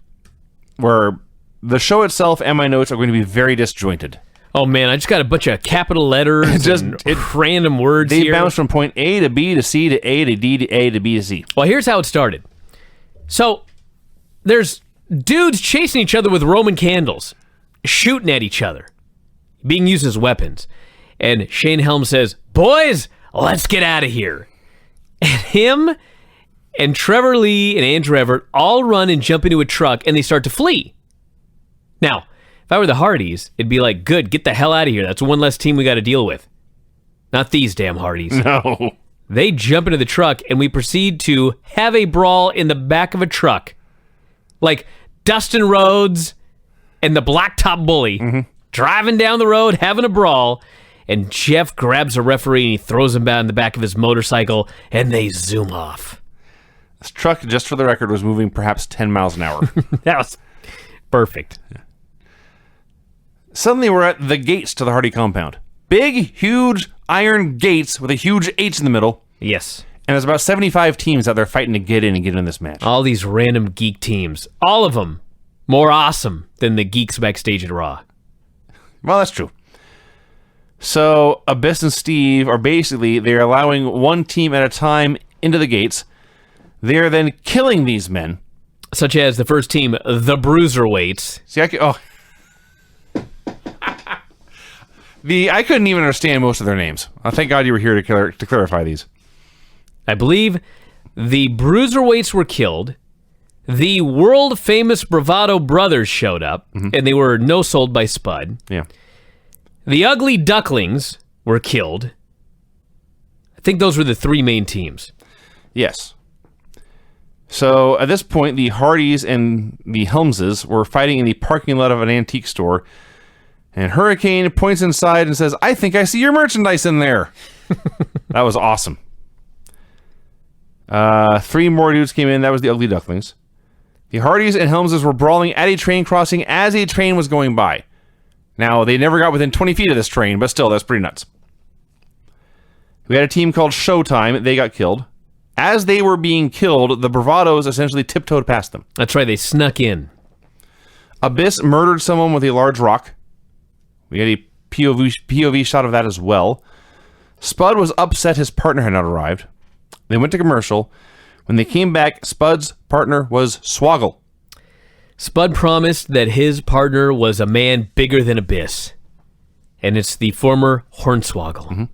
where the show itself and my notes are going to be very disjointed. Oh, man, I just got a bunch of capital letters and random words They here. bounce from point A to B to C to A to D to A to B to C. Well, here's how it started. So, there's dudes chasing each other with Roman candles, shooting at each other, being used as weapons. And Shane Helm says, "Boys, let's get out of here." And him and Trevor Lee and Andrew Everett all run and jump into a truck, and they start to flee. Now, if I were the Hardys, it'd be like, good, get the hell out of here. That's one less team we got to deal with. Not these damn Hardys. No. They jump into the truck, and we proceed to have a brawl in the back of a truck. Like Dustin Rhodes and the Blacktop Bully driving down the road, having a brawl, and Jeff grabs a referee and he throws him down in the back of his motorcycle, and they zoom off. This truck, just for the record, was moving perhaps 10 miles an hour. That was perfect. Suddenly we're at the gates to the Hardy compound. Big, huge iron gates with a huge H in the middle. Yes. And there's about 75 teams out there fighting to get in this match. All these random geek teams. All of them more awesome than the geeks backstage at Raw. Well, that's true. So Abyss and Steve are basically, they're allowing one team at a time into the gates. They're then killing these men. Such as the first team, the Bruiserweights. See, I couldn't even understand most of their names. Thank God you were here to clarify these. I believe the Bruiserweights were killed. The world-famous Bravado Brothers showed up, and they were no-sold by Spud. Yeah. The Ugly Ducklings were killed. I think those were the three main teams. Yes. So at this point, the Hardys and the Helmses were fighting in the parking lot of an antique store. And Hurricane points inside and says, "I think I see your merchandise in there." That was awesome. 3 more dudes came in. That was the Ugly Ducklings. The Hardys and Helmses were brawling at a train crossing as a train was going by. Now, they never got within 20 feet of this train, but still, that's pretty nuts. We had a team called Showtime. They got killed. As they were being killed, the Bravados essentially tiptoed past them. That's right, they snuck in. Abyss murdered someone with a large rock. We had a POV shot of that as well. Spud was upset his partner had not arrived. They went to commercial. When they came back, Spud's partner was Swoggle. Spud promised that his partner was a man bigger than Abyss. And it's the former Hornswoggle. Mm-hmm.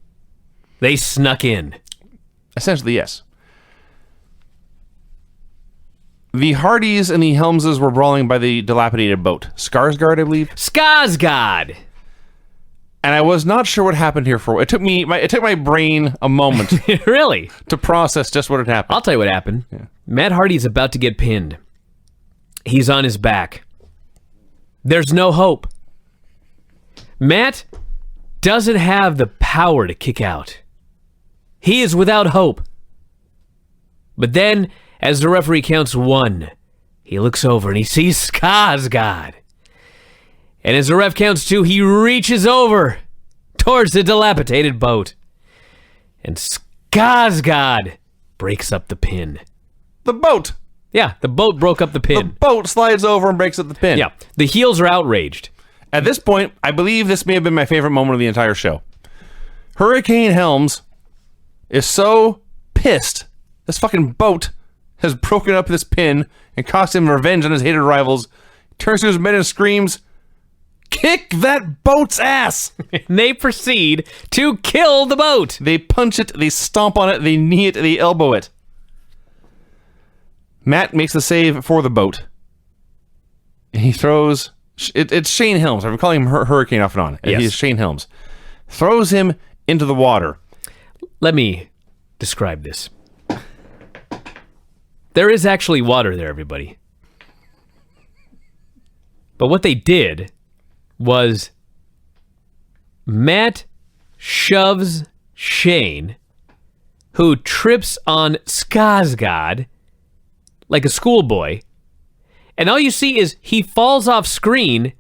They snuck in. Essentially, yes. The Hardys and the Helmses were brawling by the dilapidated boat. Skarsgård, I believe? Skarsgård! And I was not sure what happened here for. It took my brain a moment. Really? To process just what had happened. I'll tell you what happened. Yeah. Matt Hardy's about to get pinned. He's on his back. There's no hope. Matt doesn't have the power to kick out. He is without hope. But then, as the referee counts 1, he looks over and he sees Skarsgård. And as the ref counts 2, he reaches over towards the dilapidated boat. And Skarsgård breaks up the pin. The boat! Yeah, the boat broke up the pin. The boat slides over and breaks up the pin. Yeah, the heels are outraged. At this point, I believe this may have been my favorite moment of the entire show. Hurricane Helms is so pissed. This fucking boat has broken up this pin and cost him revenge on his hated rivals. Turns to his men and screams, "Kick that boat's ass!" And they proceed to kill the boat. They punch it, they stomp on it, they knee it, they elbow it. Matt makes the save for the boat. He throws... It's Shane Helms. I'm calling him Hurricane off and on. Yes. He's Shane Helms. Throws him into the water. Let me describe this. There is actually water there, everybody. But what they did was Matt shoves Shane, who trips on Skarsgård like a schoolboy, and all you see is he falls off screen,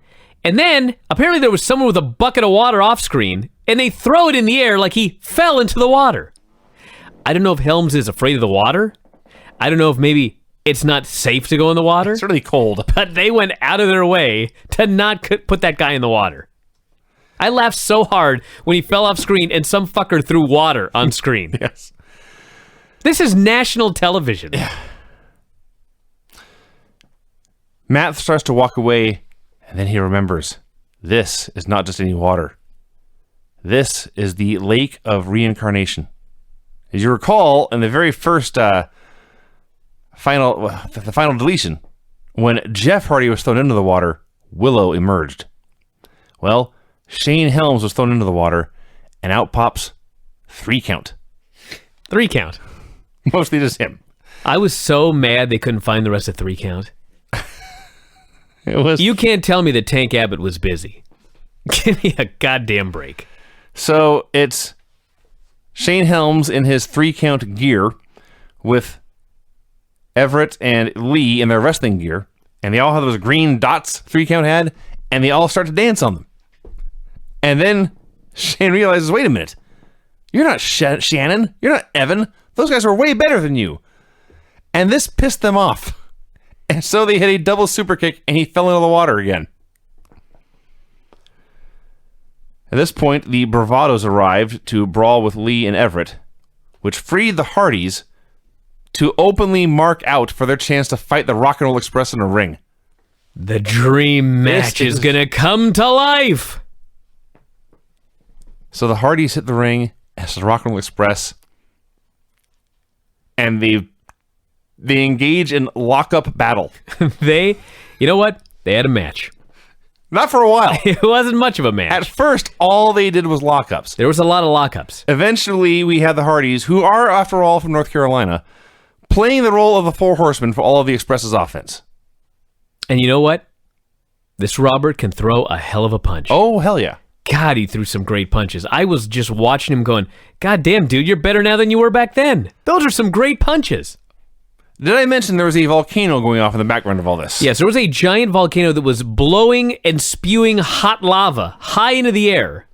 and then apparently there was someone with a bucket of water off screen, and they throw it in the air like he fell into the water. I don't know if Helms is afraid of the water. I don't know if maybe it's not safe to go in the water. It's really cold. But they went out of their way to not put that guy in the water. I laughed so hard when he fell off screen and some fucker threw water on screen. Yes. This is national television. Yeah. Matt starts to walk away, and then he remembers, this is not just any water. This is the Lake of Reincarnation. As you recall, in the very first the final deletion, when Jeff Hardy was thrown into the water, Willow emerged. Well, Shane Helms was thrown into the water, and out pops 3 Count. 3 Count. Mostly just him. I was so mad they couldn't find the rest of 3 Count. It was. You can't tell me that Tank Abbott was busy. Give me a goddamn break. So it's Shane Helms in his 3 Count gear with Everett and Lee in their wrestling gear, and they all have those green dots 3 Count had, and they all start to dance on them. And then Shane realizes, wait a minute. You're not Shannon. You're not Evan. Those guys are way better than you. And this pissed them off. And so they hit a double super kick, and he fell into the water again. At this point, the Bravados arrived to brawl with Lee and Everett, which freed the Hardys to openly mark out for their chance to fight the Rock and Roll Express in a ring. The dream match is going to come to life. So the Hardys hit the ring as the Rock and Roll Express, and they engage in lockup battle. You know what? They had a match. Not for a while. It wasn't much of a match. At first, all they did was lockups. There was a lot of lockups. Eventually, we had the Hardys, who are, after all, from North Carolina, playing the role of the Four Horsemen for all of the Express's offense. And you know what? This Robert can throw a hell of a punch. Oh, hell yeah. God, he threw some great punches. I was just watching him going, God damn, dude, you're better now than you were back then. Those are some great punches. Did I mention there was a volcano going off in the background of all this? Yes, there was a giant volcano that was blowing and spewing hot lava high into the air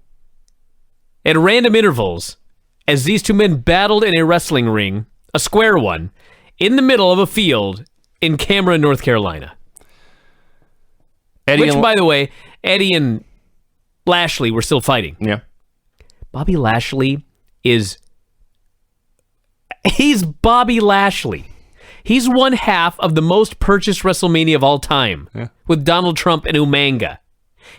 at random intervals as these two men battled in a wrestling ring, a square one, in the middle of a field in Cameron, North Carolina. Which, by the way, Eddie and Lashley were still fighting. Yeah. Bobby Lashley he's Bobby Lashley. He's one half of the most purchased WrestleMania of all time, with Donald Trump and Umanga.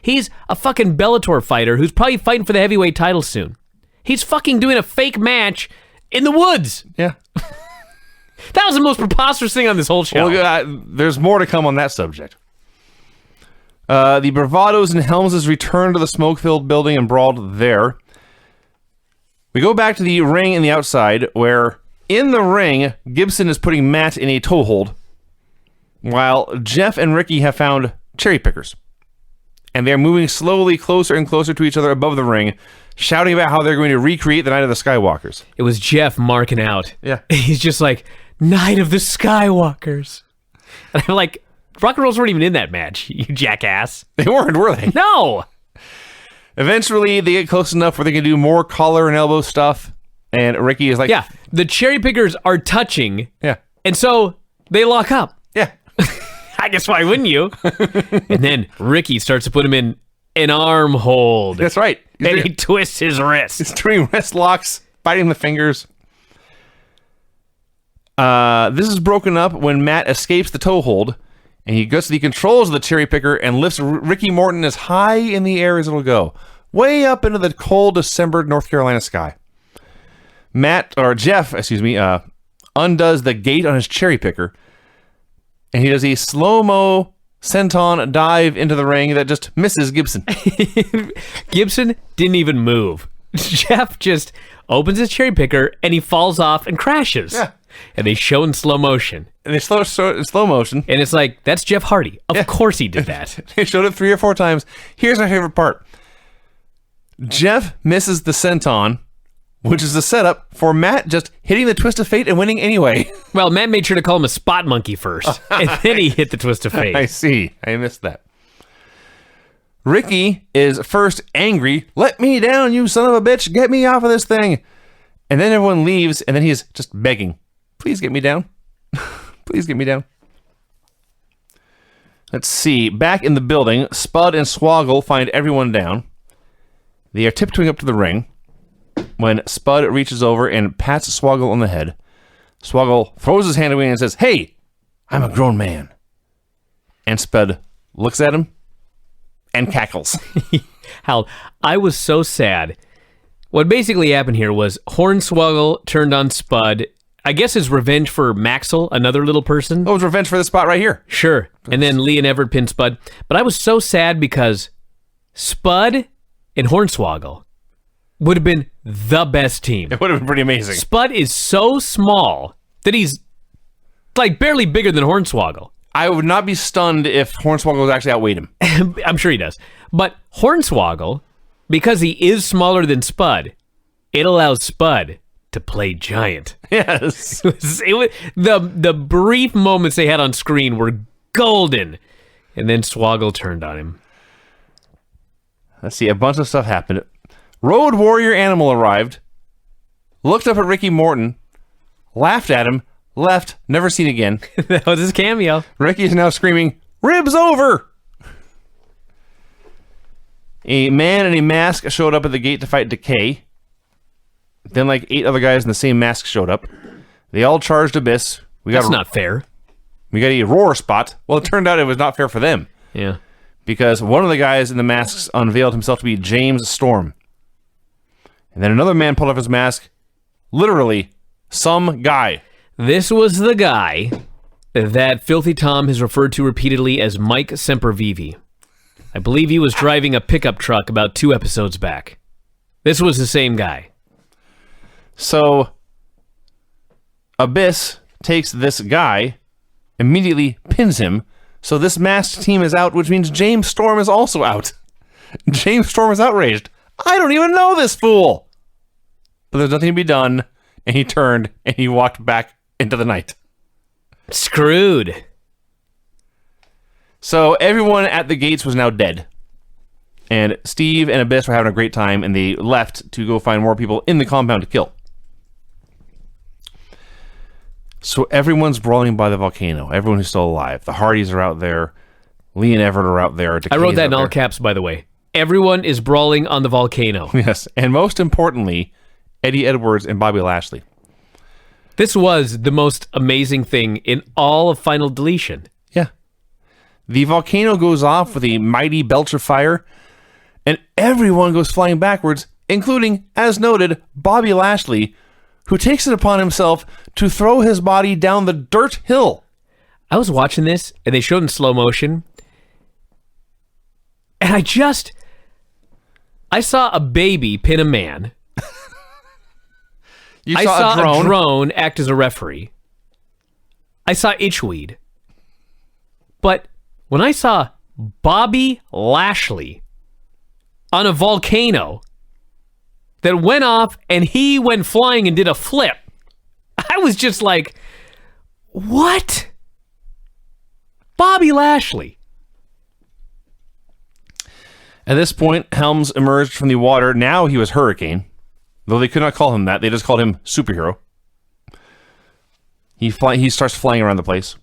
He's a fucking Bellator fighter who's probably fighting for the heavyweight title soon. He's fucking doing a fake match in the woods. Yeah. That was the most preposterous thing on this whole show. Well, there's more to come on that subject. The Bravados and Helmses returned to the smoke-filled building and brawled there. We go back to the ring in the outside, where in the ring, Gibson is putting Matt in a toe hold, while Jeff and Ricky have found cherry pickers. And they're moving slowly closer and closer to each other above the ring, shouting about how they're going to recreate the Night of the Skywalkers. It was Jeff marking out. Yeah. He's just like, Night of the Skywalkers. And I'm like, Rock and Rolls weren't even in that match, you jackass. They weren't, were they? No! Eventually, they get close enough where they can do more collar and elbow stuff. And Ricky is like... Yeah, the cherry pickers are touching. Yeah. And so they lock up. Yeah. I guess why wouldn't you? And then Ricky starts to put him in an arm hold. That's right. And he twists his wrist. He's doing wrist locks, biting the fingers. This is broken up when Matt escapes the toe hold, and he gets the controls of the cherry picker and lifts Ricky Morton as high in the air as it'll go, way up into the cold December North Carolina sky. Jeff, undoes the gate on his cherry picker, and he does a slow-mo senton dive into the ring that just misses Gibson. Gibson didn't even move. Jeff just opens his cherry picker, and he falls off and crashes. Yeah. And they show in slow motion. And they slow motion. And it's like, that's Jeff Hardy. Of course he did that. They showed it 3 or 4 times. Here's my favorite part. Jeff misses the senton, which is the setup for Matt just hitting the twist of fate and winning anyway. Well, Matt made sure to call him a spot monkey first, and then he hit the twist of fate. I see. I missed that. Ricky is first angry. Let me down, you son of a bitch. Get me off of this thing. And then everyone leaves, and then he's just begging. Please get me down. Please get me down. Let's see. Back in the building, Spud and Swoggle find everyone down. They are tiptoeing up to the ring when Spud reaches over and pats Swoggle on the head. Swoggle throws his hand away and says, "Hey, I'm a grown man." And Spud looks at him and cackles. Hal, I was so sad. What basically happened here was Hornswoggle turned on Spud. I guess his revenge for Maxwell, another little person. Oh, it was revenge for this spot right here. Sure. And then Lee and Everett pinned Spud. But I was so sad because Spud and Hornswoggle would have been the best team. It would have been pretty amazing. Spud is so small that he's like barely bigger than Hornswoggle. I would not be stunned if Hornswoggle was actually outweighed him. I'm sure he does. But Hornswoggle, because he is smaller than Spud, it allows Spud to play giant. Yes. The brief moments they had on screen were golden. And then Swoggle turned on him. Let's see, a bunch of stuff happened. Road Warrior Animal arrived, looked up at Ricky Morton, laughed at him, left, never seen again. That was his cameo. Ricky is now screaming, "Ribs over!" A man in a mask showed up at the gate to fight Decay. Then like 8 other guys in the same mask showed up. They all charged Abyss. That's not fair. We got a roar spot. Well, it turned out it was not fair for them. Yeah. Because one of the guys in the masks unveiled himself to be James Storm. And then another man pulled off his mask. Literally, some guy. This was the guy that Filthy Tom has referred to repeatedly as Mike Sempervive. I believe he was driving a pickup truck about 2 episodes back. This was the same guy. So, Abyss takes this guy, immediately pins him, so this masked team is out, which means James Storm is also out. James Storm is outraged. I don't even know this fool! But there's nothing to be done, and he turned, and he walked back into the night. Screwed. So everyone at the gates was now dead. And Steve and Abyss were having a great time, and they left to go find more people in the compound to kill. So everyone's brawling by the volcano. Everyone who's still alive. The Hardys are out there. Lee and Everett are out there. I wrote that in all caps, by the way. Everyone is brawling on the volcano. Yes, and most importantly, Eddie Edwards and Bobby Lashley. This was the most amazing thing in all of Final Deletion. Yeah. The volcano goes off with a mighty belch of fire, and everyone goes flying backwards, including, as noted, Bobby Lashley, who takes it upon himself to throw his body down the dirt hill. I was watching this, and they showed in slow motion, and I saw a baby pin a man. I saw a drone act as a referee. I saw Itchweed. But when I saw Bobby Lashley on a volcano that went off and he went flying and did a flip, I was just like, what? Bobby Lashley. At this point, Helms emerged from the water. Now he was Hurricane. Though they could not call him that, they just called him Superhero. He starts flying around the place.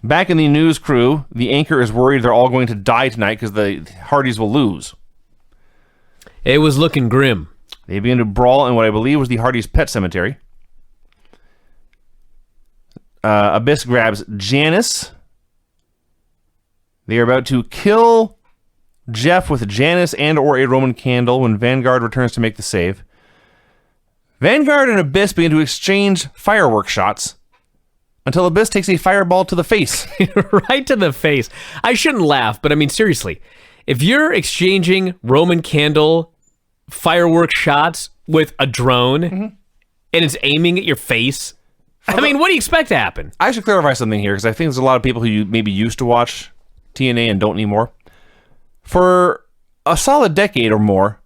Back in the news crew, the anchor is worried they're all going to die tonight because the Hardys will lose. It was looking grim. They begin to brawl in what I believe was the Hardys' pet cemetery. Abyss grabs Janice. They are about to kill Jeff with Janice and or a Roman candle when Vanguard returns to make the save. Vanguard and Abyss begin to exchange fireworks shots until Abyss takes a fireball to the face. Right to the face. I shouldn't laugh, but I mean, seriously, if you're exchanging Roman candle fireworks shots with a drone and it's aiming at your face, I mean, what do you expect to happen? I should clarify something here because I think there's a lot of people who maybe used to watch TNA and don't anymore. For a solid decade or more,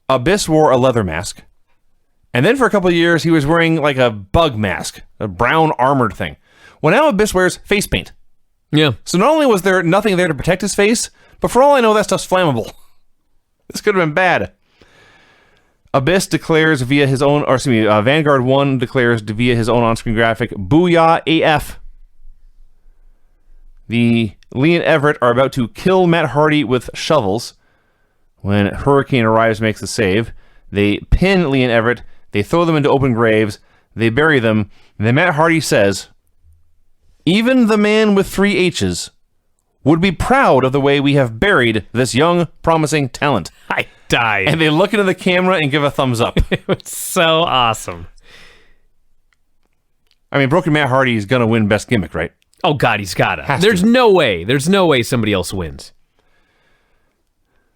Abyss wore a leather mask. And then for a couple of years, he was wearing like a bug mask, a brown armored thing. Well, now Abyss wears face paint. Yeah. So not only was there nothing there to protect his face, but for all I know, that stuff's flammable. This could have been bad. Abyss declares via his own, or excuse me, Vanguard 1 declares via his own on-screen graphic, Booyah AF. The Lee and Everett are about to kill Matt Hardy with shovels. When Hurricane arrives, makes the save. They pin Lee and Everett. They throw them into open graves. They bury them. And then Matt Hardy says, "Even the man with 3 H's would be proud of the way we have buried this young, promising talent." I died. And they look into the camera and give a thumbs up. It was so awesome. I mean, Broken Matt Hardy is going to win Best Gimmick, right? Oh, God, he's got to. Has There's to. no way. There's no way somebody else wins.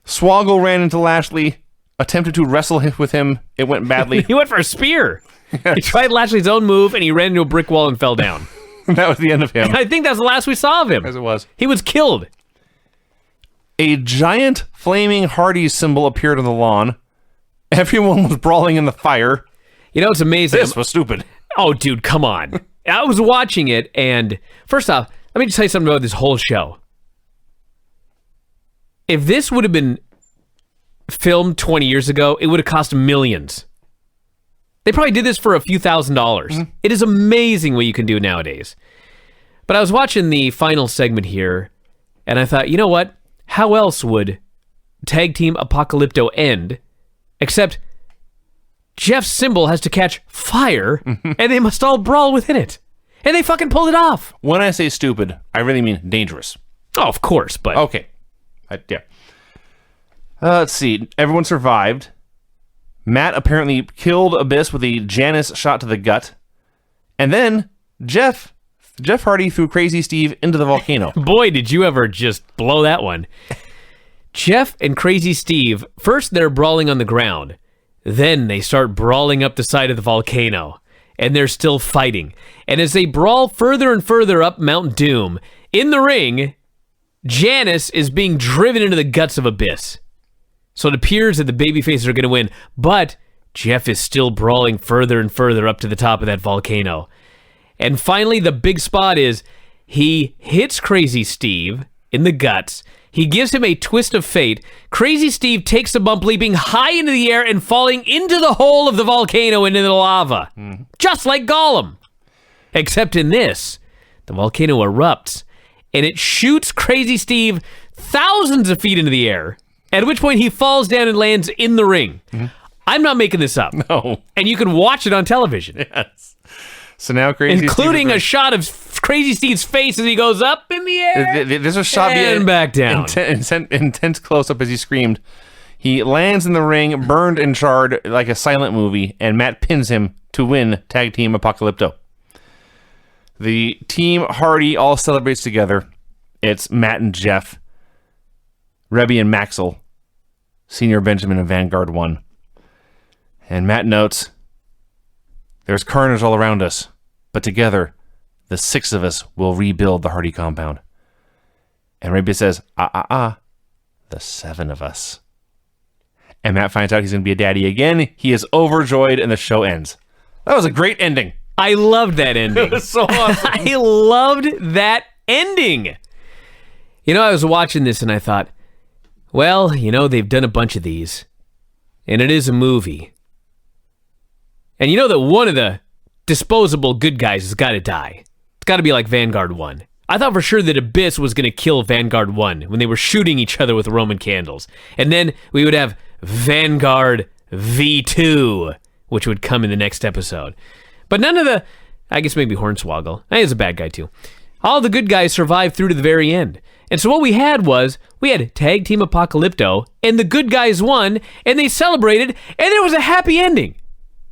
Swoggle ran into Lashley, attempted to wrestle with him. It went badly. He went for a spear. He tried Lashley's own move, and he ran into a brick wall and fell down. That was the end of him. And I think that's the last we saw of him. As it was. He was killed. A giant flaming Hardy symbol appeared on the lawn. Everyone was brawling in the fire. You know, it's amazing. This was stupid. Oh, dude, come on. I was watching it, and first off, let me just tell you something about this whole show. If this would have been filmed 20 years ago, it would have cost millions. They probably did this for a few $1,000s. Mm-hmm. It is amazing what you can do nowadays. But I was watching the final segment here, and I thought, you know what? How else would Tag Team Apocalypto end, except Jeff's symbol has to catch fire, and they must all brawl within it. And they fucking pulled it off. When I say stupid, I really mean dangerous. Oh, of course, but... Okay. Yeah. Let's see. Everyone survived. Matt apparently killed Abyss with a Janice shot to the gut. And then Jeff Hardy threw Crazy Steve into the volcano. Boy, did you ever just blow that one. Jeff and Crazy Steve, first they're brawling on the ground. Then they start brawling up the side of the volcano. And they're still fighting. And as they brawl further and further up Mount Doom, in the ring, Janice is being driven into the guts of Abyss. So it appears that the babyfaces are going to win, but Jeff is still brawling further and further up to the top of that volcano. And finally, the big spot is he hits Crazy Steve in the guts. He gives him a twist of fate. Crazy Steve takes the bump, leaping high into the air and falling into the hole of the volcano into the lava. Just like Gollum. Except in this, the volcano erupts, and it shoots Crazy Steve thousands of feet into the air, at which point he falls down and lands in the ring. I'm not making this up. No. And you can watch it on television. Yes. So now Crazy including Steve a shot of Crazy Steve's face as he goes up in the air. There's a shot and back down. Intense close-up as he screamed. He lands in the ring, burned and charred like a silent movie, and Matt pins him to win Tag Team Apocalypto. The Team Hardy all celebrates together. It's Matt and Jeff, Rebby and Maxwell, Senor Benjamin and Vanguard 1. And Matt notes, there's carnage all around us, but together, the 6 of us will rebuild the Hardy compound. And Rebby says, the 7 of us. And Matt finds out he's going to be a daddy again. He is overjoyed, and the show ends. That was a great ending. I loved that ending. It was so awesome. I loved that ending. You know, I was watching this and I thought, well, you know, they've done a bunch of these. And it is a movie. And you know that one of the disposable good guys has got to die. It's got to be like Vanguard 1. I thought for sure that Abyss was going to kill Vanguard 1 when they were shooting each other with Roman candles. And then we would have Vanguard V2, which would come in the next episode. But none of the... I guess maybe Hornswoggle. He's a bad guy too. All the good guys survived through to the very end. And so what we had Tag Team Apocalypto, and the good guys won, and they celebrated, and there was a happy ending.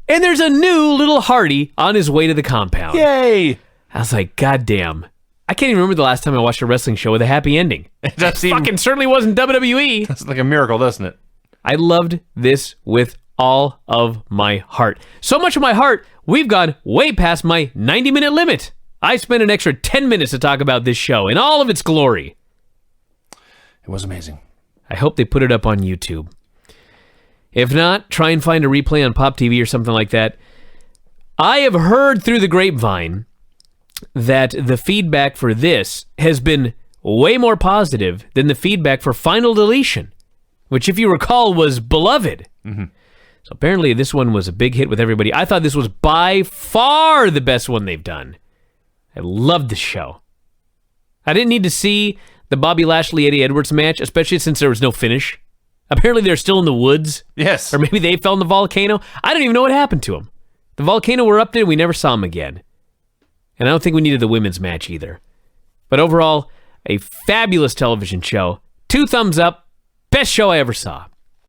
And there's a new little Hardy on his way to the compound. Yay! I was like, God damn. I can't even remember the last time I watched a wrestling show with a happy ending. It fucking certainly wasn't WWE. That's like a miracle, doesn't it? I loved this with all of my heart. So much of my heart, we've gone way past my 90-minute limit. I spent an extra 10 minutes to talk about this show in all of its glory. It was amazing. I hope they put it up on YouTube. If not, try and find a replay on Pop TV or something like that. I have heard through the grapevine that the feedback for this has been way more positive than the feedback for Final Deletion, which, if you recall, was beloved. Mm-hmm. So apparently this one was a big hit with everybody. I thought this was by far the best one they've done. I loved the show. I didn't need to see the Bobby Lashley-Eddie Edwards match, especially since there was no finish. Apparently they're still in the woods. Yes. Or maybe they fell in the volcano. I don't even know what happened to them. The volcano erupted and we never saw them again. And I don't think we needed the women's match either. But overall, a fabulous television show. 2 thumbs up. Best show I ever saw.